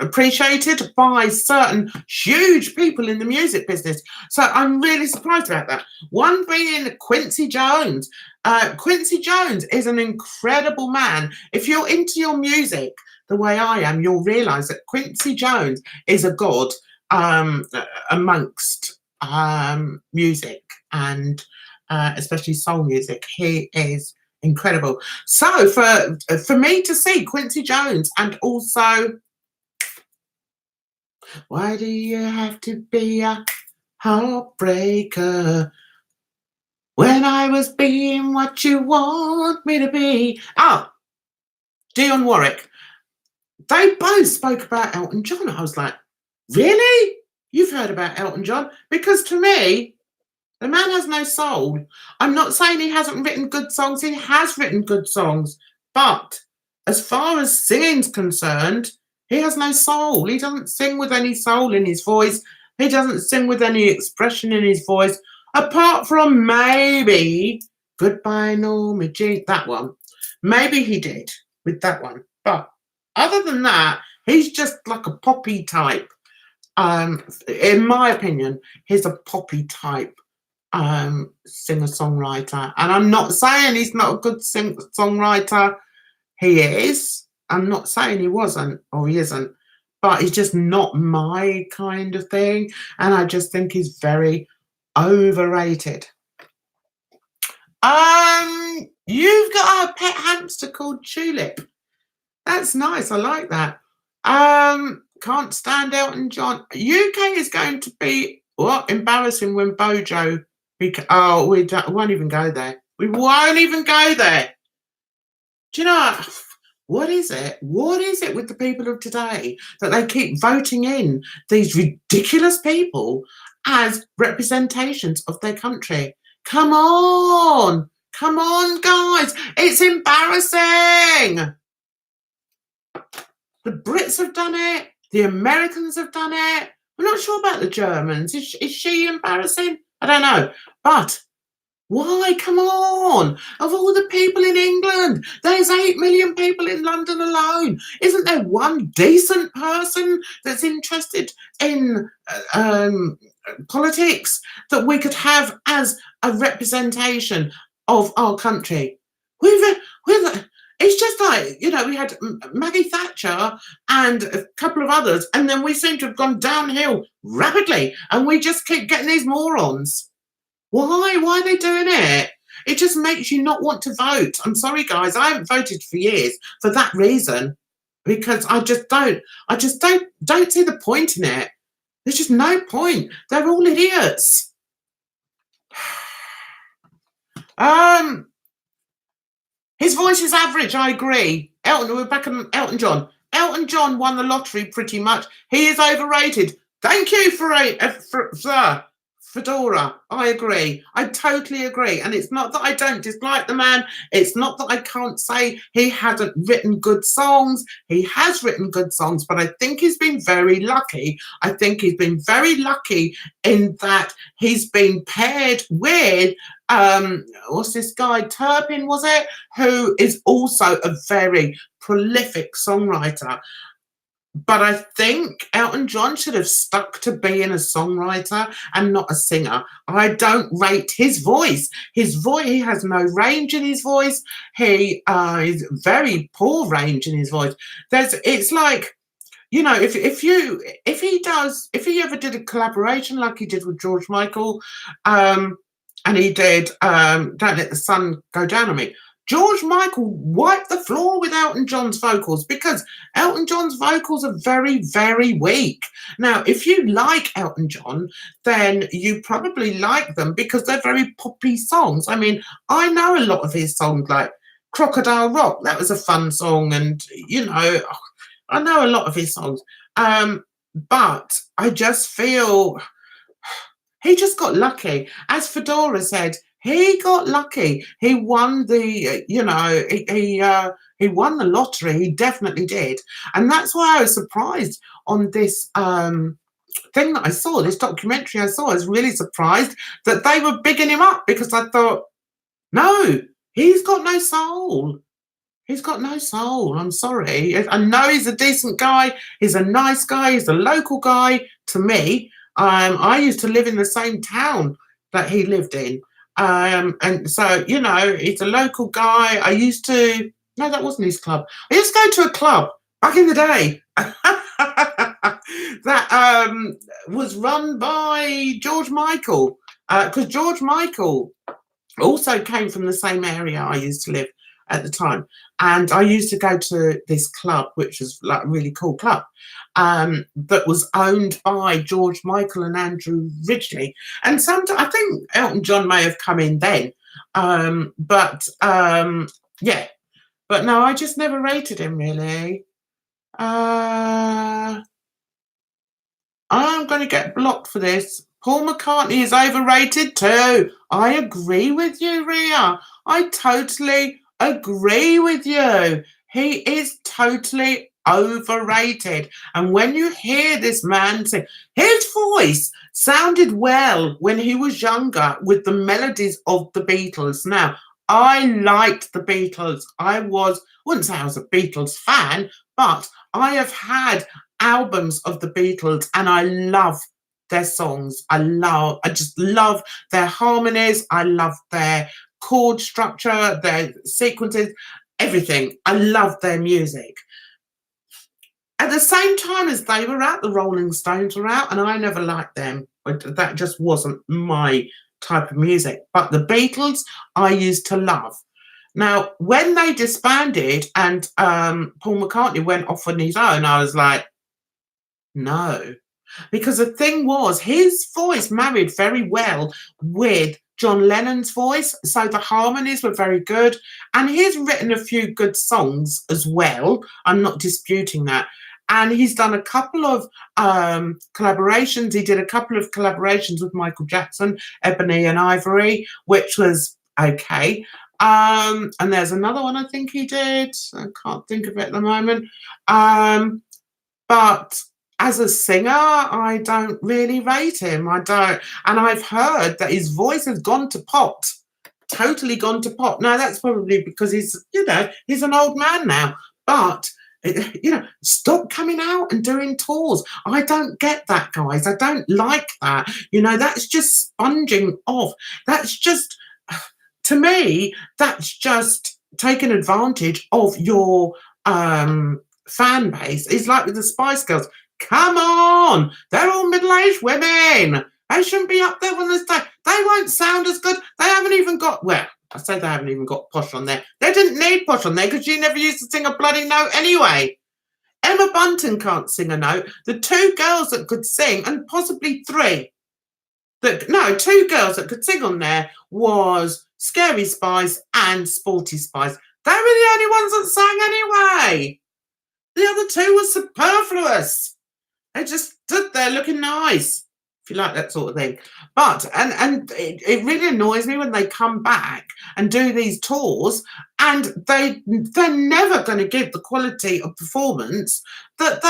appreciated by certain huge people in the music business. So I'm really surprised about that. One being Quincy Jones. Quincy Jones is an incredible man. If you're into your music the way I am, you'll realise that Quincy Jones is a god amongst music, and especially soul music. He is incredible. So for me to see Quincy Jones, and also, why do you have to be a heartbreaker when I was being what you want me to be? Ah, Dionne Warwick. They both spoke about Elton John. I was like, really? You've heard about Elton John? Because to me, the man has no soul. I'm not saying he hasn't written good songs. He has written good songs. But as far as singing's concerned, he has no soul. He doesn't sing with any soul in his voice. He doesn't sing with any expression in his voice, apart from maybe Goodbye Norma Jean, that one. Maybe he did with that one. But other than that, he's just like a poppy type. In my opinion, he's a poppy type singer-songwriter. And I'm not saying he's not a good songwriter. He is. I'm not saying he wasn't or he isn't, but he's just not my kind of thing. And I just think he's very overrated. You've got a pet hamster called Tulip. That's nice. I like that. Can't stand Elton John. UK is going to be embarrassing when Bojo. We won't even go there. We won't even go there. Do you know what is it? What is it with the people of today that they keep voting in these ridiculous people as representations of their country? Come on, guys! It's embarrassing. The Brits have done it. The Americans have done it. I'm not sure about the Germans. Is she embarrassing? I don't know. But why? Come on. Of all the people in England, there's 8 million people in London alone. Isn't there one decent person that's interested in politics that we could have as a representation of our country? It's just like, we had Maggie Thatcher and a couple of others, and then we seem to have gone downhill rapidly, and we just keep getting these morons. Why? Why are they doing it? It just makes you not want to vote. I'm sorry, guys. I haven't voted for years for that reason, because I just don't see the point in it. There's just no point. They're all idiots. His voice is average, I agree. We're back on Elton John. Elton John won the lottery pretty much. He is overrated. Thank you for Fedora. I agree. I totally agree. And it's not that I don't dislike the man. It's not that I can't say he hasn't written good songs. He has written good songs, but I think he's been very lucky. I think he's been very lucky in that he's been paired with what's this guy, Turpin, was it? Who is also a very prolific songwriter. But I think Elton John should have stuck to being a songwriter and not a singer. I don't rate his voice. He has no range in his voice. He is very poor range in his voice. It's like, if he ever did a collaboration like he did with George Michael, and he did Don't Let the Sun Go Down on Me, George Michael wiped the floor with Elton John's vocals, because Elton John's vocals are very, very weak. Now, if you like Elton John, then you probably like them because they're very poppy songs. I mean, I know a lot of his songs, like Crocodile Rock. That was a fun song, and, I know a lot of his songs. But I just feel he just got lucky. As Fedora said, he got lucky. He won the, he won the lottery. He definitely did. And that's why I was surprised on this thing that I saw, this documentary I saw. I was really surprised that they were bigging him up, because I thought, no, he's got no soul. He's got no soul. I'm sorry. I know he's a decent guy. He's a nice guy. He's a local guy to me. I used to live in the same town that he lived in. And so, you know, he's a local guy. I used to, no, that wasn't his club. I used to go to a club back in the day that was run by George Michael. Because George Michael also came from the same area I used to live at the time. And I used to go to this club, which was like a really cool club, that was owned by George Michael and Andrew Ridgeley. And sometimes I think Elton John may have come in then. Yeah. But no, I just never rated him really. I'm going to get blocked for this. Paul McCartney is overrated too. I agree with you, Ria. I totally agree with you. He is totally overrated. And when you hear this man sing, his voice sounded well when he was younger with the melodies of the Beatles. Now, I liked the Beatles. I wouldn't say I was a Beatles fan, but I have had albums of the Beatles and I love their songs. I just love their harmonies. I love their chord structure, their sequences, everything. I love their music. At the same time as they were out, the Rolling Stones were out, and I never liked them. That just wasn't my type of music. But the Beatles, I used to love. Now, when they disbanded and Paul McCartney went off on his own, I was like, no. Because the thing was, his voice married very well with John Lennon's voice. So the harmonies were very good. And he's written a few good songs as well. I'm not disputing that. And he's done a couple of collaborations. He did a couple of collaborations with Michael Jackson, Ebony and Ivory, which was okay. And there's another one I think he did. I can't think of it at the moment. But as a singer, I don't really rate him. I don't. And I've heard that his voice has gone to pot, totally gone to pot. Now, that's probably because he's an old man now. But, stop coming out and doing tours. I don't get that, guys. I don't like that. That's just sponging off. That's just, to me, that's just taking advantage of your fan base. It's like with the Spice Girls. Come on, they're all middle-aged women. They shouldn't be up there on the stage. They won't sound as good. They haven't even got, well, I say they haven't even got Posh on there. They didn't need Posh on there because she never used to sing a bloody note anyway. Emma Bunton can't sing a note. The two girls that could sing, and possibly three, two girls that could sing on there was Scary Spice and Sporty Spice. They were the only ones that sang anyway. The other two were superfluous. They just stood there looking nice, if you like that sort of thing. But, and it really annoys me when they come back and do these tours and they're never going to give the quality of performance that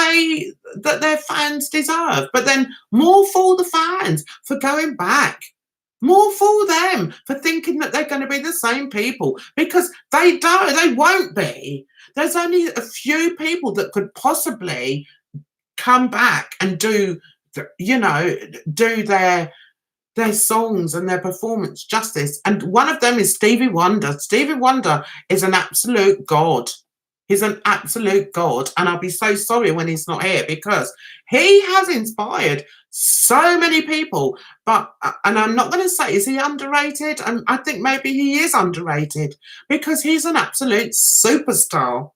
their fans deserve. But then more for the fans for going back. More for them for thinking that they're going to be the same people, because they won't be. There's only a few people that could possibly come back and do their songs and their performance justice. And one of them is Stevie Wonder. Stevie Wonder is an absolute god. He's an absolute god. And I'll be so sorry when he's not here, because he has inspired so many people. But, and I'm not going to say, is he underrated? And I think maybe he is underrated because he's an absolute superstar.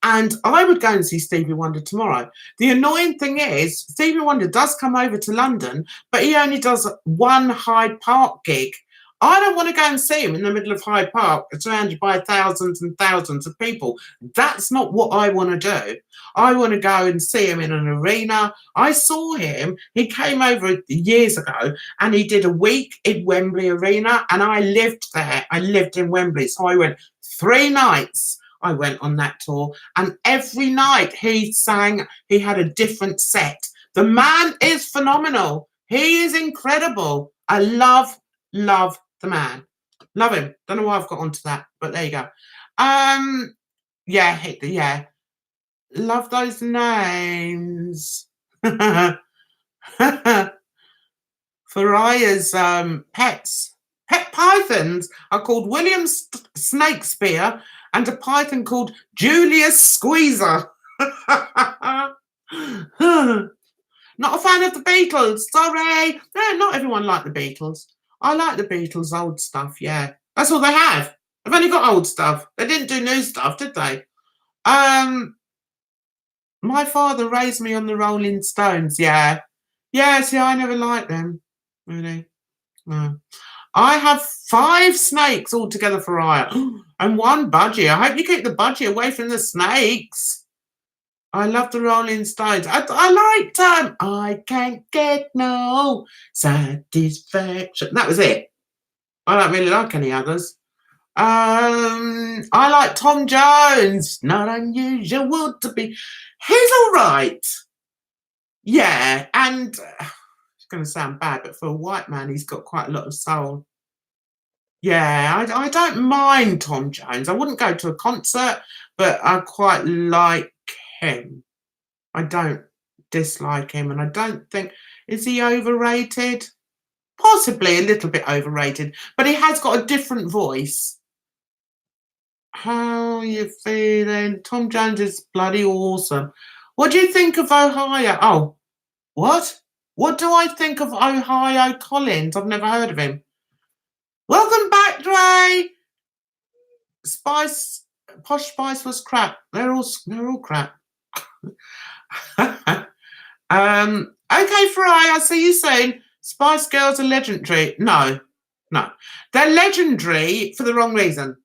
And I would go and see Stevie Wonder tomorrow. The annoying thing is, Stevie Wonder does come over to London, but he only does one Hyde Park gig. I don't want to go and see him in the middle of Hyde Park, surrounded by thousands and thousands of people. That's not what I want to do. I want to go and see him in an arena. I saw him. He came over years ago, and he did a week in Wembley Arena, and I lived there. I lived in Wembley, so I went 3 nights. I went on that tour, and every night he sang, he had a different set. The man is phenomenal. He is incredible. I love the man. Love him. Don't know why I've got onto that, but there you go. Yeah, yeah. Love those names. Fariah's pet pythons are called William Snakespeare and a python called Julius Squeezer. Not a fan of the Beatles. Sorry. No, not everyone liked the Beatles. I like the Beatles' old stuff, yeah. That's all they have. They've only got old stuff. They didn't do new stuff, did they? Um, my father raised me on the Rolling Stones, yeah. Yeah, see, I never liked them. Really. No. I have 5 snakes altogether for Aya and 1 budgie. I hope you keep the budgie away from the snakes. I love the Rolling Stones. I liked I can't get no satisfaction. That was it. I don't really like any others. I like Tom Jones. Not unusual to be. He's all right. Yeah, and it's going to sound bad, but for a white man, he's got quite a lot of soul. Yeah, I don't mind Tom Jones. I wouldn't go to a concert, but I quite like him. I don't dislike him, and I don't think is he overrated? Possibly a little bit overrated, but he has got a different voice. How are you feeling? Tom Jones is bloody awesome. What do you think of Ohio? Oh, what? What do I think of Ohio Collins? I've never heard of him. Welcome back, Trey. Spice, Posh Spice was crap. They're all crap. Okay, Fry, I'll see you soon. Spice Girls are legendary. No. They're legendary for the wrong reason.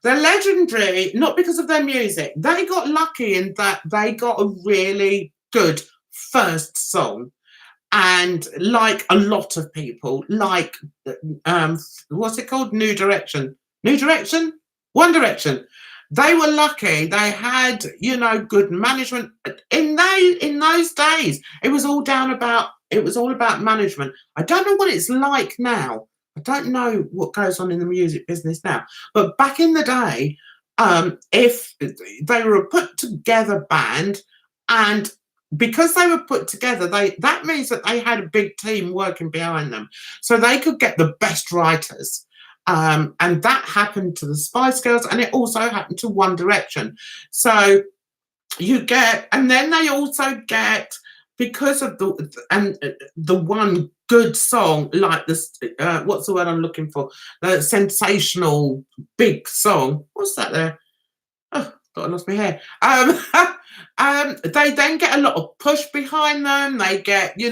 They're legendary not because of their music. They got lucky in that they got a really good first song. And like a lot of people, like what's it called? New Direction. New Direction? One Direction. They were lucky. They had, good management. In those days, it was all about management. I don't know what it's like now. I don't know what goes on in the music business now. But back in the day, if they were a put together band, and because they were put together, that means that they had a big team working behind them. So they could get the best writers. And that happened to the Spice Girls, and it also happened to One Direction. So you get, and then they also get, because of the one good song, like this, what's the word I'm looking for? The sensational big song. What's that there? Oh, thought I lost my hair. They then get a lot of push behind them. They get, they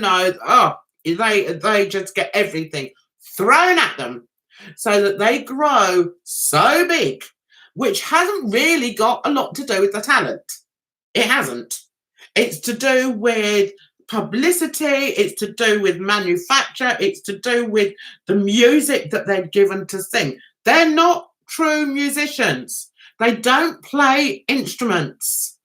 just get everything thrown at them, so that they grow so big, which hasn't really got a lot to do with the talent. It hasn't. It's to do with publicity, it's to do with manufacture, it's to do with the music that they're given to sing. They're not true musicians. They don't play instruments.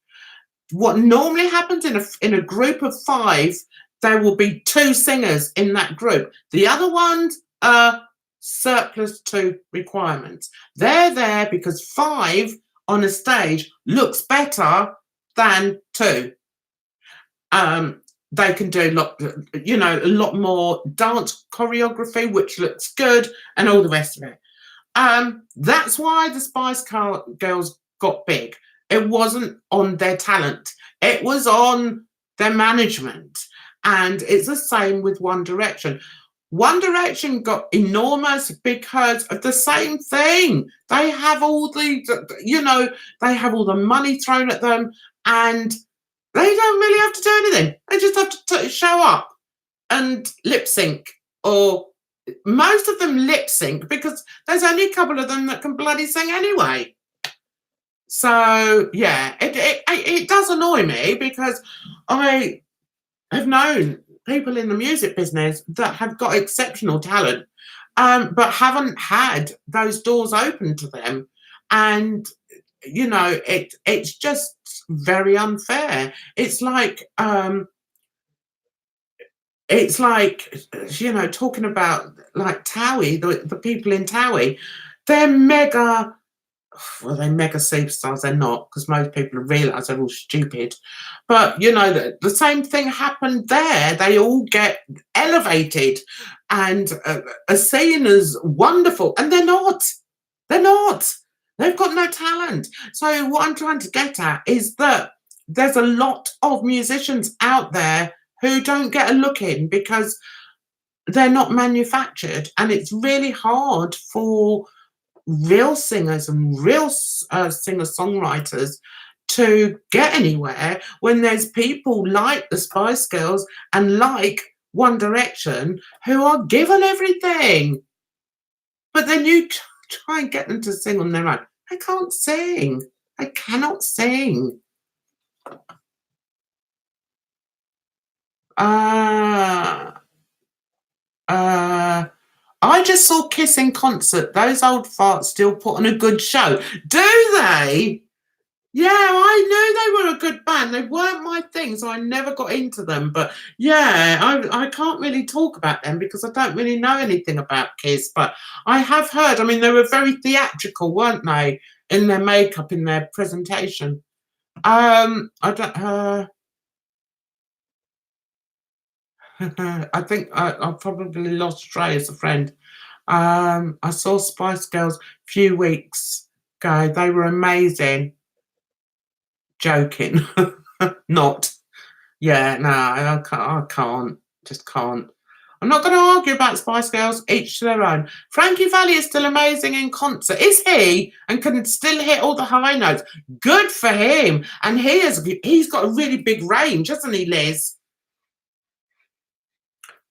What normally happens in a group of 5, there will be 2 singers in that group. The other ones are surplus to requirements. They're there because 5 on a stage looks better than 2. They can do a lot more dance choreography, which looks good, and all the rest of it. That's why the Spice Girls got big. It wasn't on their talent. It was on their management. And it's the same with One Direction. One Direction got enormous because of the same thing. They have all they have all the money thrown at them, and they don't really have to do anything. They just have to show up and lip sync, or most of them lip sync, because there's only a couple of them that can bloody sing anyway. So yeah, it does annoy me, because I have known people in the music business that have got exceptional talent, but haven't had those doors open to them, and it's just very unfair. It's like talking about like Towie, the people in Towie, they're mega well, they're mega superstars. They're not, because most people realise they're all stupid. But you know, the same thing happened there. They all get elevated and are seen as wonderful, and they're not. They're not. They've got no talent. So what I'm trying to get at is that there's a lot of musicians out there who don't get a look in because they're not manufactured, and it's really hard for real singers and real singer-songwriters to get anywhere when there's people like the Spice Girls and like One Direction who are given everything. But then you try and get them to sing on their own. I can't sing. I cannot sing. I just saw Kiss in concert. Those old farts still put on a good show. Do they? Yeah, I knew they were a good band. They weren't my thing, so I never got into them. But yeah, I can't really talk about them because I don't really know anything about Kiss. But I have heard, I mean, they were very theatrical, weren't they? In their makeup, in their presentation. I don't. I think I probably lost Trey as a friend. I saw Spice Girls a few weeks ago. They were amazing. Joking. Not. Yeah, no, I can't. Just can't. I'm not going to argue about Spice Girls, each to their own. Frankie Valli is still amazing in concert. Is he? And can still hit all the high notes. Good for him. And he's got a really big range, hasn't he, Liz?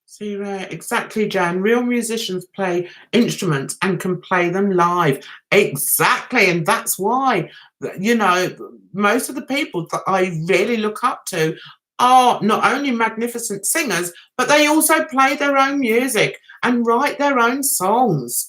See, right, exactly, Jan. Real musicians play instruments and can play them live. Exactly, and that's why, you know, most of the people that I really look up to are not only magnificent singers, but they also play their own music and write their own songs.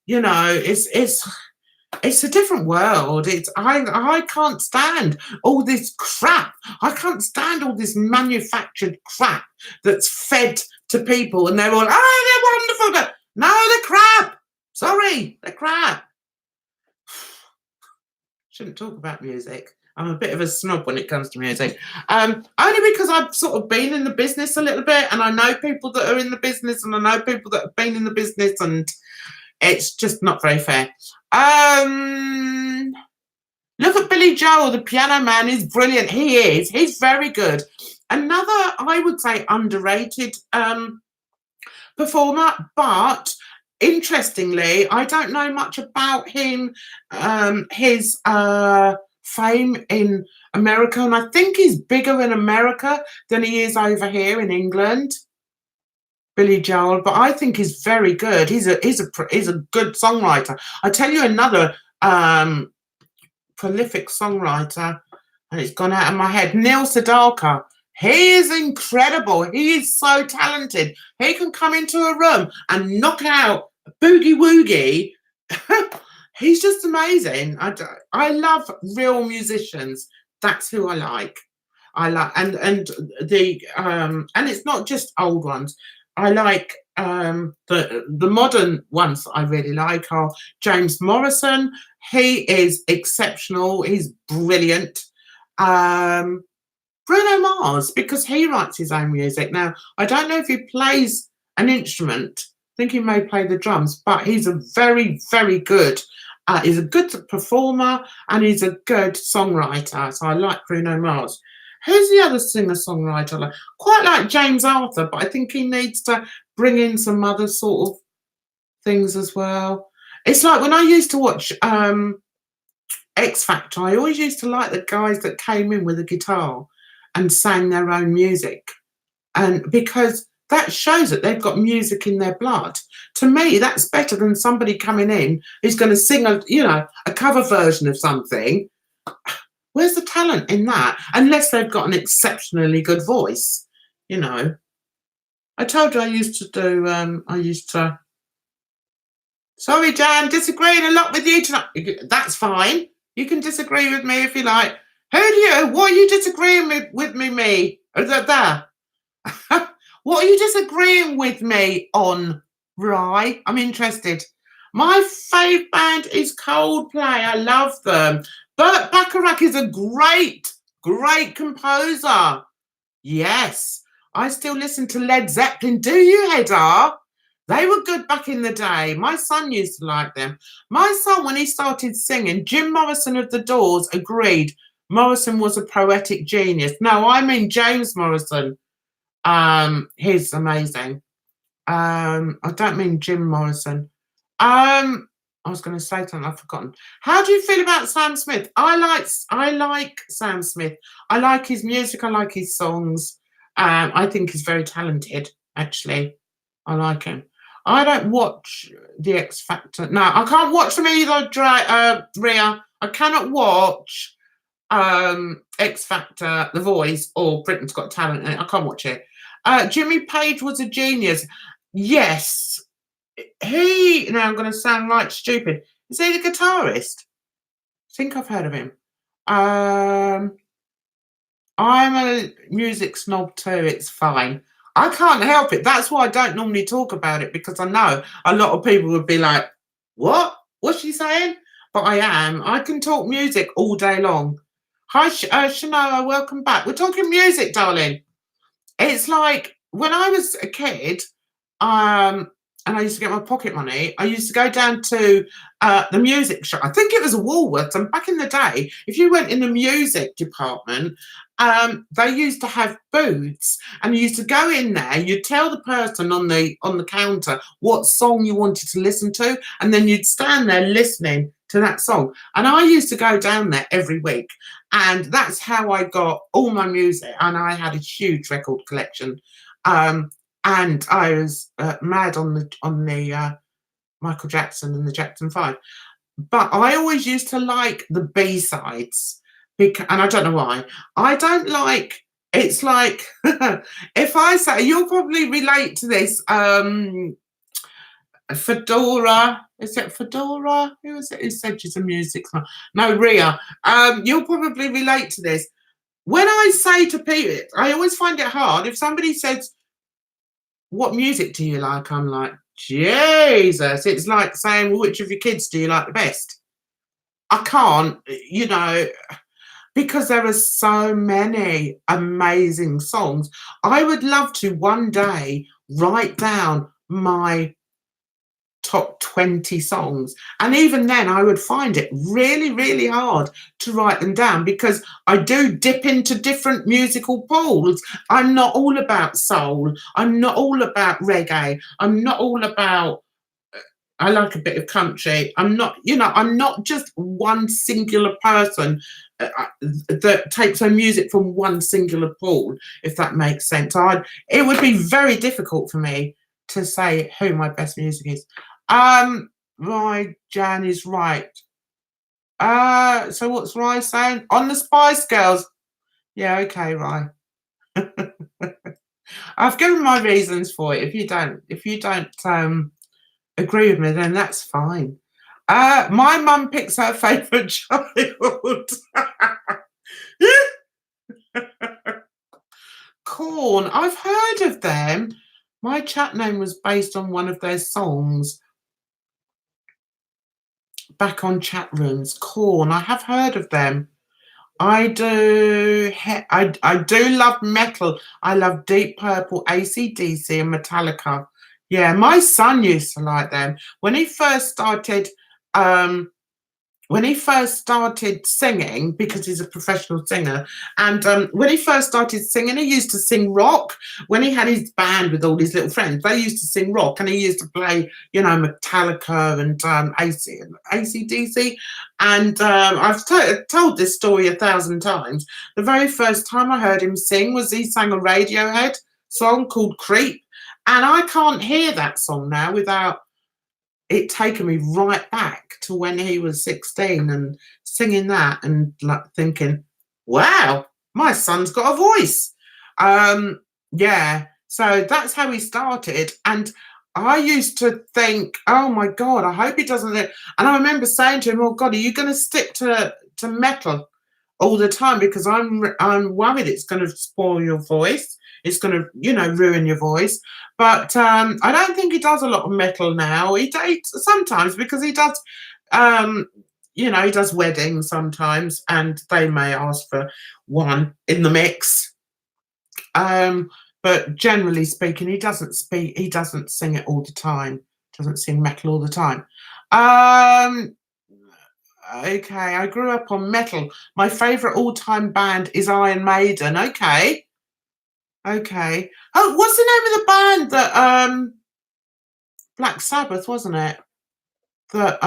You know, it's a different world. I can't stand all this crap. I can't stand all this manufactured crap that's fed to people, and they're all, oh, they're wonderful. But no, they're crap. Sorry, they're crap. Shouldn't talk about music. I'm a bit of a snob when it comes to music. Only because I've sort of been in the business a little bit, and I know people that are in the business, and I know people that have been in the business, and it's just not very fair. Look at Billy Joel, the piano man is brilliant. He is. He's very good. Another, I would say, underrated performer, but interestingly, I don't know much about him, his fame in America, and I think he's bigger in America than he is over here in England. Billy Joel, but I think he's very good. He's a good songwriter. I tell you another prolific songwriter, and it's gone out of my head. Neil Sedaka. He is incredible. He is so talented. He can come into a room and knock out a boogie woogie. He's just amazing. I love real musicians. That's who I like. I like and it's not just old ones. I like the modern ones that I really like are James Morrison. He is exceptional. He's brilliant. Bruno Mars, because he writes his own music. Now, I don't know if he plays an instrument. I think he may play the drums, but he's a very, very good. He's a good performer and he's a good songwriter. So I like Bruno Mars. Who's the other singer-songwriter? I quite like James Arthur, but I think he needs to bring in some other sort of things as well. It's like when I used to watch X Factor, I always used to like the guys that came in with a guitar and sang their own music. And because that shows that they've got music in their blood. To me, that's better than somebody coming in who's going to sing a cover version of something. Where's the talent in that? Unless they've got an exceptionally good voice, you know. I told you I used to sorry, Jan, disagreeing a lot with you tonight. That's fine. You can disagree with me if you like. What are you disagreeing with me? What are you disagreeing with me on, Rye? I'm interested. My fave band is Coldplay. I love them. Burt Bacharach is a great, great composer. Yes. I still listen to Led Zeppelin. Do you, Hedda? They were good back in the day. My son used to like them. My son, when he started singing, Jim Morrison of the Doors agreed Morrison was a poetic genius. No, I mean James Morrison. He's amazing. I don't mean Jim Morrison. I was going to say something, I've forgotten. How do you feel about Sam Smith? I like Sam Smith. I like his music. I like his songs. I think he's very talented. Actually, I like him. I don't watch the X Factor. No, I can't watch them either, Rhea. I cannot watch X Factor, The Voice, or Britain's Got Talent. I can't watch it. Jimmy Page was a genius. Yes. Now I'm going to sound like stupid. Is he the guitarist? I think I've heard of him. I'm a music snob too. It's fine. I can't help it. That's why I don't normally talk about it, because I know a lot of people would be like, what? What's she saying? But I am. I can talk music all day long. Hi, Shanoa, welcome back. We're talking music, darling. It's like when I was a kid, and I used to get my pocket money, I used to go down to the music shop. I think it was a Woolworths. And back in the day, if you went in the music department, they used to have booths, and you used to go in there. You'd tell the person on the counter what song you wanted to listen to, and then you'd stand there listening to that song. And I used to go down there every week, and that's how I got all my music. And I had a huge record collection. And I was mad on the Michael Jackson and the Jackson 5. But I always used to like the B-sides, and I don't know why. I don't like, it's like, if I say, you'll probably relate to this, Fedora, is it Fedora? Who is it who said she's a music star? No, Rhea. You'll probably relate to this. When I say to people, I always find it hard. If somebody says, what music do you like? I'm like, Jesus. It's like saying, which of your kids do you like the best? I can't, because there are so many amazing songs. I would love to one day write down my top 20 songs. And even then, I would find it really, really hard to write them down, because I do dip into different musical pools. I'm not all about soul. I'm not all about reggae. I'm not all about, I like a bit of country. I'm not just one singular person that takes her music from one singular pool, if that makes sense. It would be very difficult for me to say who my best music is. Right, Jan is right. So what's Rye saying? On the Spice Girls. Yeah, okay, Rye. I've given my reasons for it. If you don't agree with me, then that's fine. My mum picks her favourite child. Corn. I've heard of them. My chat name was based on one of their songs. Back on chat rooms. Corn. I have heard of them. I do love metal. I love Deep Purple, AC/DC, and Metallica. Yeah, my son used to like them. When he first started singing, because he's a professional singer, and when he first started singing, he used to sing rock. When he had his band with all his little friends, they used to sing rock, and he used to play, Metallica and AC/DC. And I've told this story 1,000 times. The very first time I heard him sing was he sang a Radiohead song called Creep. And I can't hear that song now without it taken me right back to when he was 16 and singing that, and like thinking, wow, my son's got a voice. Yeah, so that's how he started. And I used to think, oh my God, I hope he doesn't. And I remember saying to him, oh God, are you going to stick to metal? all the time because I'm worried it's going to spoil your voice. It's going to, you know, ruin your voice. But I don't think he does a lot of metal now. He sometimes because he does, you know, he does weddings sometimes, and they may ask for one in the mix. But generally speaking, he doesn't sing it all the time. Doesn't sing metal all the time. Okay, I grew up on metal. My favourite all-time band is Iron Maiden. Okay. Okay. Oh, what's the name of the band that Black Sabbath, wasn't it? That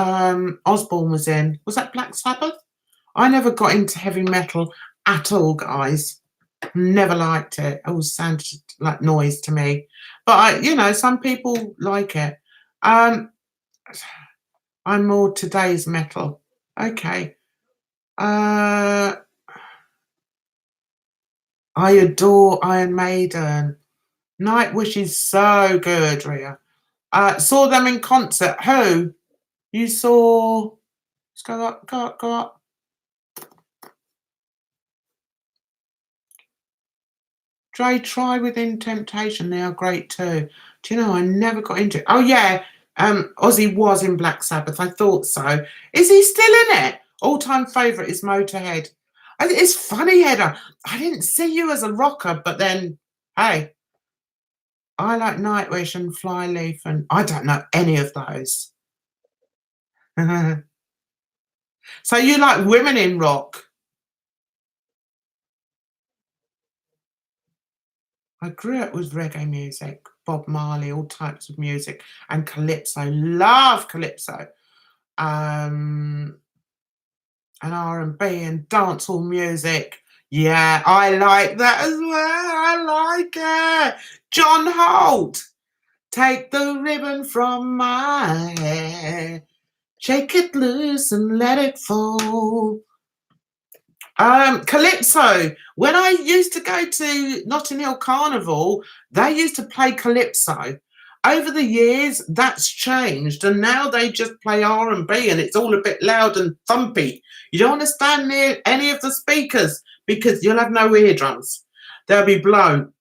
Osborne was in. Was that Black Sabbath? I never got into heavy metal at all, guys. Never liked it. It always sounded like noise to me. But you know, some people like it. I'm more today's metal. Okay. I adore Iron Maiden. Nightwish is so good, Ria. Saw them in concert. Who? You saw... Let's go up, go up, go up. Trey, try Within Temptation. They are great too. Do you know, I never got into it. Oh, yeah. Ozzy was in Black Sabbath. I thought so. Is he still in it? All-time favourite is Motorhead. It's funny, Hedda. I didn't see you as a rocker, but then, hey, I like Nightwish and Flyleaf, and I don't know any of those. So you like women in rock? I grew up with reggae music, Bob Marley, all types of music, and calypso. Love calypso. And R&B and dancehall music. Yeah, I like that as well. I like it. John Holt. Take the ribbon from my hair. Shake it loose and let it fall. Calypso. When I used to go to Notting Hill Carnival, they used to play calypso. Over the years, that's changed, and now they just play R&B, and it's all a bit loud and thumpy. You don't want to stand near any of the speakers because you'll have no eardrums. They'll be blown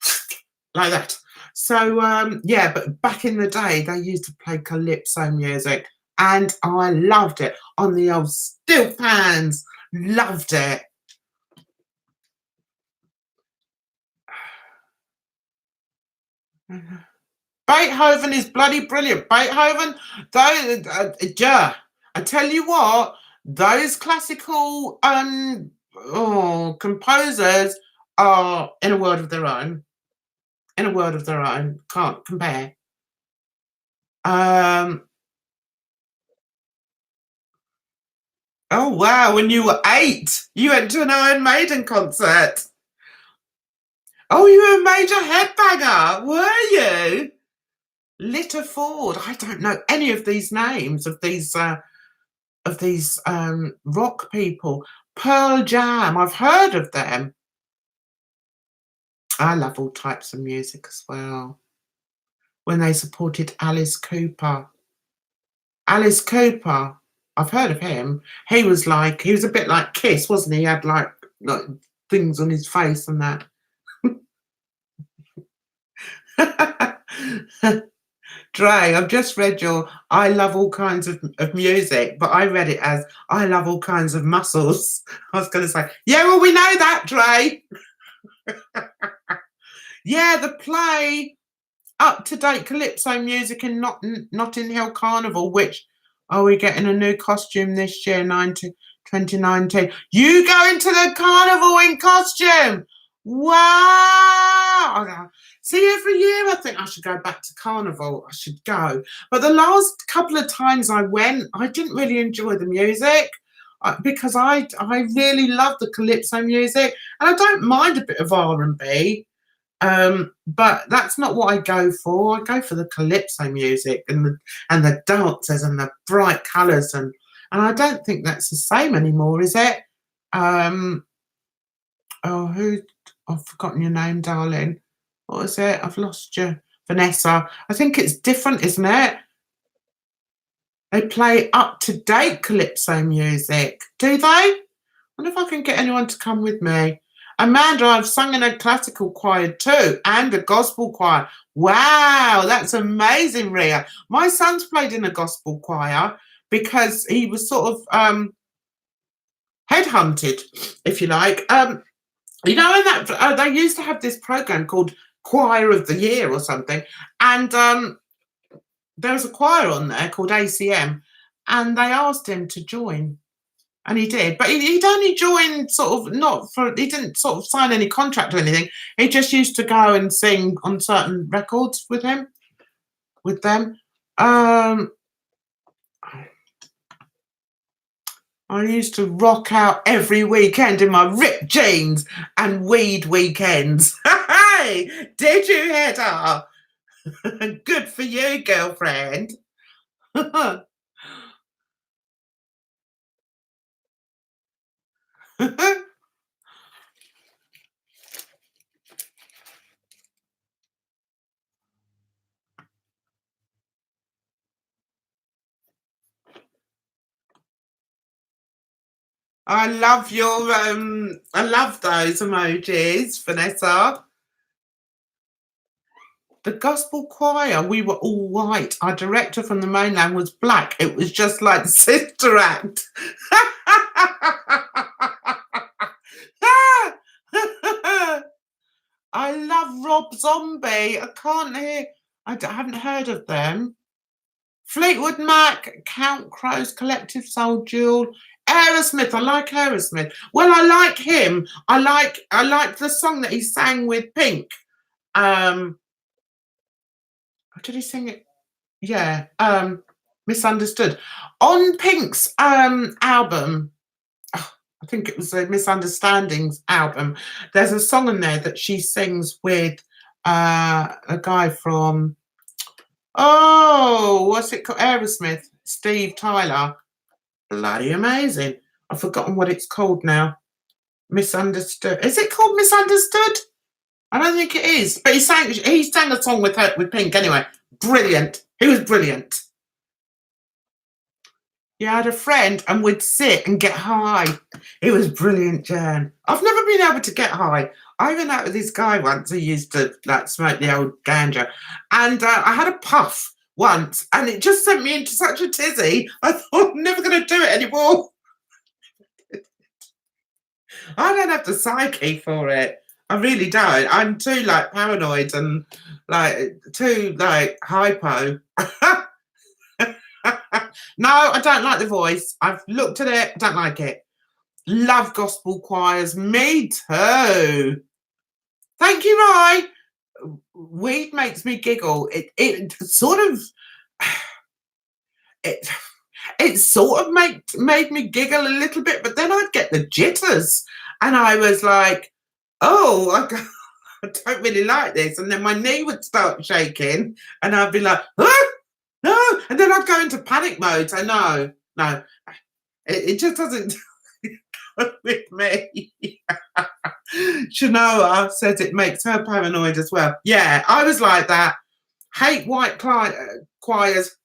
like that. So, yeah, but back in the day, they used to play calypso music, and I loved it on the old steel pans. Loved it. Beethoven is bloody brilliant. Beethoven, yeah. I tell you what, those classical composers are in a world of their own. In a world of their own. Can't compare. Oh wow, when you were 8, you went to an Iron Maiden concert. Oh, you were a major headbanger, were you? Litter Ford. I don't know any of these names of these rock people. Pearl Jam. I've heard of them. I love all types of music as well. When they supported Alice Cooper. Alice Cooper. I've heard of him. He was a bit like Kiss, wasn't he? He had like things on his face and that. Trey, I've just read your I love all kinds of music, but I read it as I love all kinds of muscles. I was going to say, yeah, well, we know that, Trey. Yeah, the play up-to-date calypso music in Notting Hill Carnival, which, are we getting a new costume this year, 2019? You go into the carnival in costume. Wow. See, every year I think I should go back to carnival. I should go. But the last couple of times I went, I didn't really enjoy the music because I really love the calypso music, and I don't mind a bit of R&B. But that's not what I go for. I go for the calypso music and the dances and the bright colours, and I don't think that's the same anymore, is it? I've forgotten your name, darling. What was it? I've lost you. Vanessa. I think it's different, isn't it? They play up-to-date calypso music. Do they? wonder if I can get anyone to come with me. Amanda, I've sung in a classical choir too and a gospel choir. Wow, that's amazing, Ria. My son's played in a gospel choir because he was sort of headhunted, if you like. You know, in that they used to have this program called Choir of the Year or something, and there was a choir on there called ACM, and they asked him to join. And he did, but he'd only joined sort of he didn't sort of sign any contract or anything. He just used to go and sing on certain records with them. I used to rock out every weekend in my ripped jeans and weed weekends. Hey, did you, Hedda? Good for you, girlfriend. I love your I love those emojis, Vanessa. The gospel choir, we were all white. Our director from the mainland was black. It was just like Sister Act. I love Rob Zombie. I can't hear. I haven't heard of them. Fleetwood Mac, Count Crows, Collective Soul, Jewel, Aerosmith. I like Aerosmith. Well, I like him. I like the song that he sang with Pink. Did he sing it? Yeah. Misunderstood. On Pink's album, I think it was the Misunderstandings album, there's a song in there that she sings with a guy from what's it called? Aerosmith, Steve Tyler. Bloody amazing. I've forgotten what it's called now. Misunderstood. Is it called Misunderstood? I don't think it is. But he sang a song with Pink anyway. Brilliant. He was brilliant. Yeah, I had a friend and we'd sit and get high. It was brilliant, Jan. I've never been able to get high. I went out with this guy once who used to smoke the old ganja, and I had a puff once, and it just sent me into such a tizzy. I thought I'm never going to do it anymore. I don't have the psyche for it. I really don't. I'm too paranoid and too hypo. No, I don't like the voice. I've looked at it. Don't like it. Love gospel choirs. Me too. Thank you, Rye. Weed makes me giggle. It sort of made me giggle a little bit, but then I'd get the jitters, and I was like, "Oh, I don't really like this." And then my knee would start shaking, and I'd be like, "Ah, no!" And then I'd go into panic mode. So no, it just doesn't go with me. Shanoa says it makes her paranoid as well. Yeah, I was like that. Hate white choirs.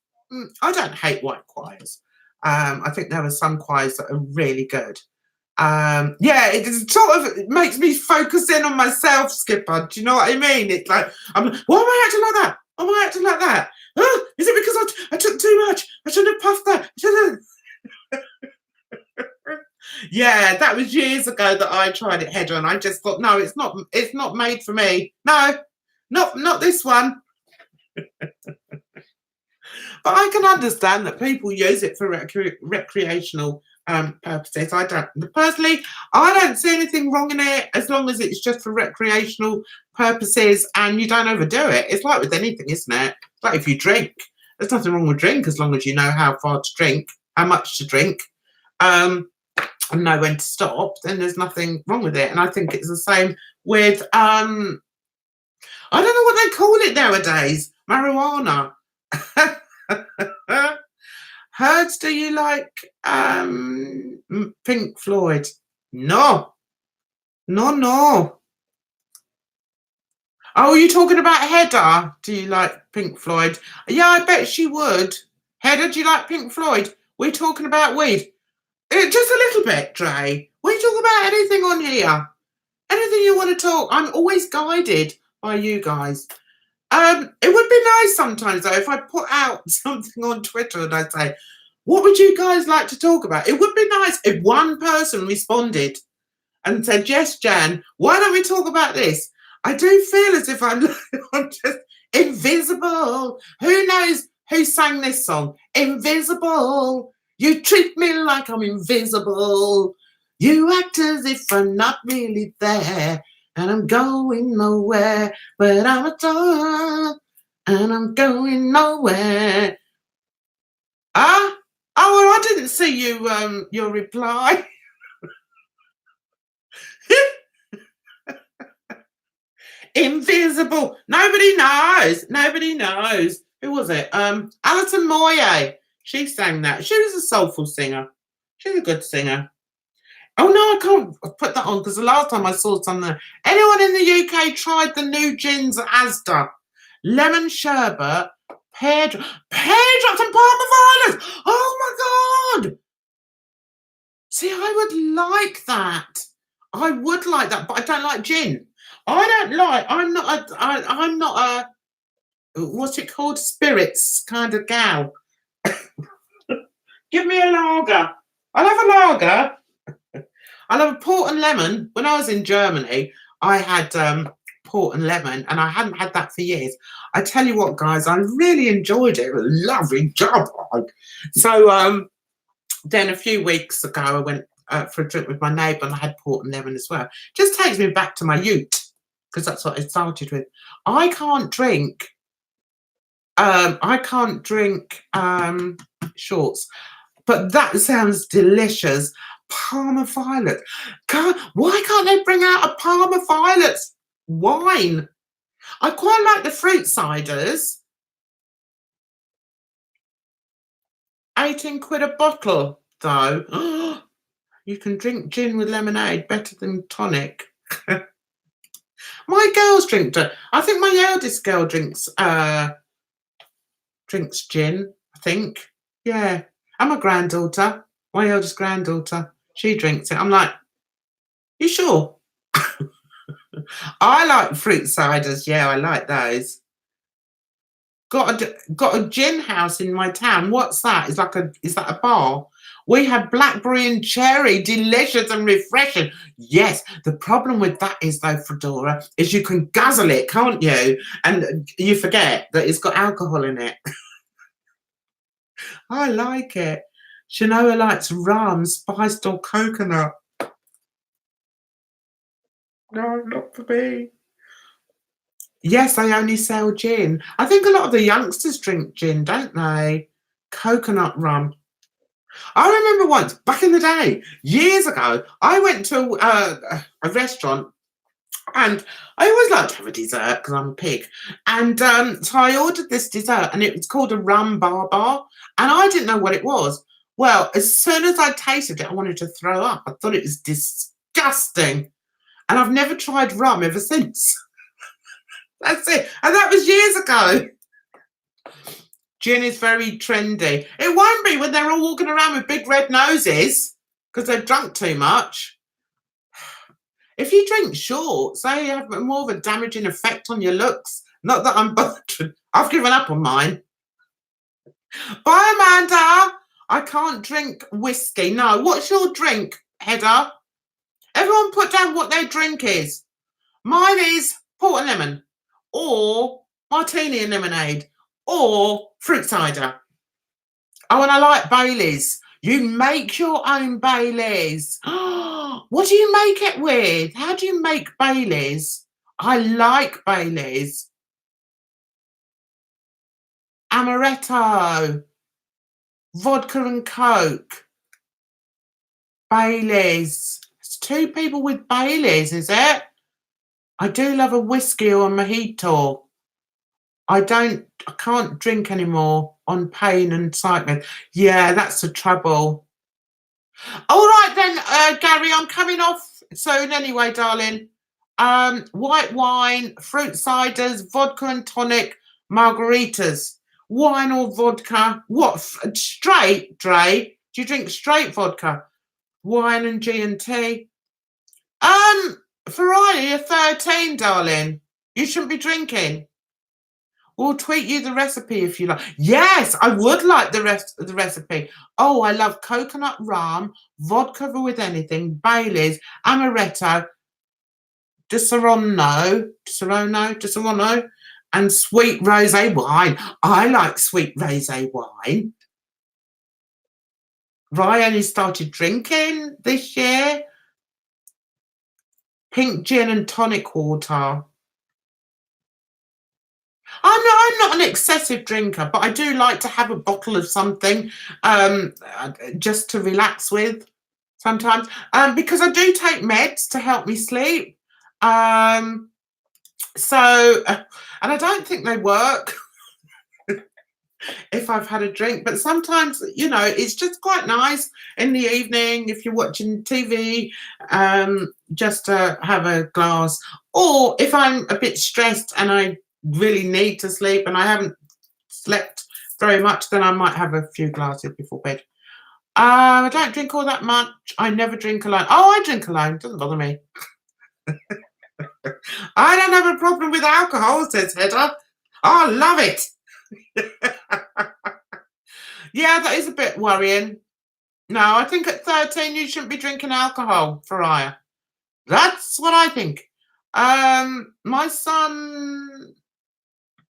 I don't hate white choirs. I think there are some choirs that are really good. Yeah, it makes me focus in on myself, Skipper. Do you know what I mean? It's like, why am I acting like that? Why am I acting like that? Oh, is it because I took too much? I shouldn't have puffed that. Yeah, that was years ago that I tried it head on. I just thought, no, it's not made for me. No, not this one. But I can understand that people use it for recreational purposes. Personally, I don't see anything wrong in it as long as it's just for recreational purposes and you don't overdo it. It's like with anything, isn't it? It's like if you drink, there's nothing wrong with drink as long as you know how far to drink, how much to drink, and know when to stop. Then there's nothing wrong with it. And I think it's the same with I don't know what they call it nowadays. Marijuana. Herds, do you like Pink Floyd? No. Oh, are you talking about Hedda? Do you like Pink Floyd? Yeah, I bet she would. Hedda, do you like Pink Floyd? We're talking about weed. Just a little bit, Trey. What are you about anything on here. Anything you want to talk. I'm always guided by you guys. It would be nice sometimes though if I put out something on Twitter and I'd say, what would you guys like to talk about? It would be nice if one person responded and said, yes, Jan, why don't we talk about this? I do feel as if I'm just invisible. Who knows who sang this song? Invisible. You treat me like I'm invisible. You act as if I'm not really there. And I'm going nowhere. But I'm a star. And I'm going nowhere. Ah? Oh, well, I didn't see you, your reply. Invisible. Nobody knows. Nobody knows. Who was it? Alison Moyet. She sang that. She was a soulful singer. She's a good singer. Oh no, I can't put that on because the last time I saw something. Anyone in the UK tried the new gins at Asda? Lemon sherbet, pear drops and Parma violet. Oh my god! See, I would like that. I would like that, but I don't like gin. I'm not a what's it called? Spirits kind of gal. Give me a lager. I'll have a lager. I'll have a port and lemon. When I was in Germany, I had port and lemon, and I hadn't had that for years. I tell you what, guys, I really enjoyed it. It was a lovely job. So then a few weeks ago, I went for a drink with my neighbour, and I had port and lemon as well. Just takes me back to my youth, because that's what it started with. I can't drink shorts, but that sounds delicious. Parma violet. Why can't they bring out a Parma violet wine? I quite like the fruit ciders. 18 quid a bottle, though. You can drink gin with lemonade better than tonic. My girls drink. I think my eldest girl drinks gin. I think, yeah. And my granddaughter, my eldest granddaughter, she drinks it. I'm like, you sure? I like fruit ciders. Yeah, I like those. Got a gin house in my town. What's that? Is that a bar? We had blackberry and cherry, delicious and refreshing. Yes, the problem with that is though, Fedora, is you can guzzle it, can't you? And you forget that it's got alcohol in it. I like it. Shanoa likes rum, spiced or coconut. No, not for me. Yes, they only sell gin. I think a lot of the youngsters drink gin, don't they? Coconut rum. I remember once, back in the day, years ago, I went to a restaurant and I always like to have a dessert because I'm a pig. And so I ordered this dessert and it was called a rum bar. And I didn't know what it was. Well, as soon as I tasted it, I wanted to throw up. I thought it was disgusting. And I've never tried rum ever since. That's it. And that was years ago. Gin is very trendy. It won't be when they're all walking around with big red noses because they've drunk too much. If you drink short, say you have more of a damaging effect on your looks. Not that I'm bothered. I've given up on mine. Bye, Amanda. I can't drink whiskey. No. What's your drink, Hedda? Everyone put down what their drink is. Mine is port and lemon or martini and lemonade or fruit cider. Oh, and I like Baileys. You make your own Baileys. What do you make it with? How do you make Baileys? I like Baileys. Amaretto. Vodka and Coke. Baileys. It's two people with Baileys, is it? I do love a whiskey or a mojito. I can't drink anymore on pain and excitement. Yeah, that's the trouble. All right then, Gary, I'm coming off soon anyway, darling. White wine, fruit ciders, vodka and tonic, margaritas. Wine or vodka? What, straight, Trey? Do you drink straight vodka? Wine and G&T? Friday, you're 13, darling. You shouldn't be drinking. We'll tweet you the recipe if you like. Yes, I would like the recipe. Oh, I love coconut rum, vodka with anything, Bailey's, amaretto, Disaronno, and sweet rosé wine. I like sweet rosé wine. Ryan only started drinking this year. Pink gin and tonic water. I'm not an excessive drinker, but I do like to have a bottle of something just to relax with sometimes, because I do take meds to help me sleep. And I don't think they work if I've had a drink, but sometimes, you know, it's just quite nice in the evening if you're watching TV, just to have a glass, or if I'm a bit stressed and I really need to sleep and I haven't slept very much, then I might have a few glasses before bed. I don't drink all that much. I never drink alone. Oh, I drink alone. Doesn't bother me. I don't have a problem with alcohol, says Hedda. I love it. Yeah, that is a bit worrying. No, I think at 13 you shouldn't be drinking alcohol, Faraya. That's what I think. My son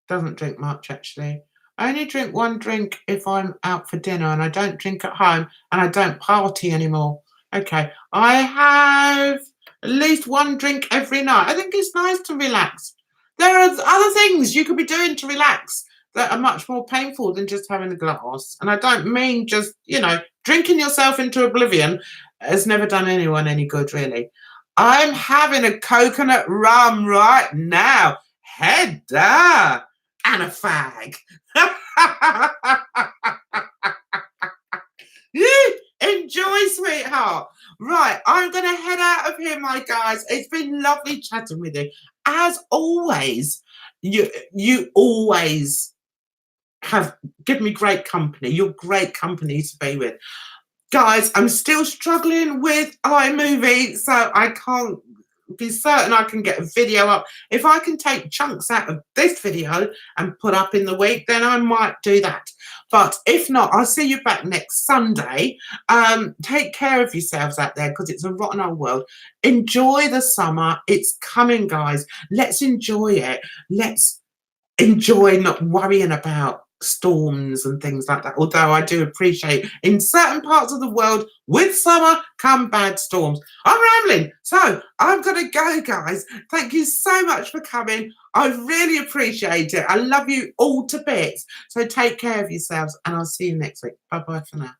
doesn't drink much, actually. I only drink one drink if I'm out for dinner, and I don't drink at home, and I don't party anymore. Okay, I have at least one drink every night. I think it's nice to relax. There are other things you could be doing to relax that are much more painful than just having a glass. And I don't mean just, you know, drinking yourself into oblivion has never done anyone any good, really. I'm having a coconut rum right now. Hedda. And a fag. Enjoy, sweetheart. Right, I'm going to head out of here, my guys. It's been lovely chatting with you. As always, you always have given me great company. You're great company to be with. Guys, I'm still struggling with iMovie, so I can't be certain I can get a video up. If I can take chunks out of this video and put up in the week, then I might do that. But if not, I'll see you back next Sunday. Take care of yourselves out there, because it's a rotten old world. Enjoy the summer. It's coming, guys. Let's enjoy it. Let's enjoy not worrying about storms and things like that, although I do appreciate in certain parts of the world with summer come bad storms. I'm rambling, so I'm gonna go, guys. Thank you so much for coming. I really appreciate it. I love you all to bits. So take care of yourselves, and I'll see you next week. Bye bye for now.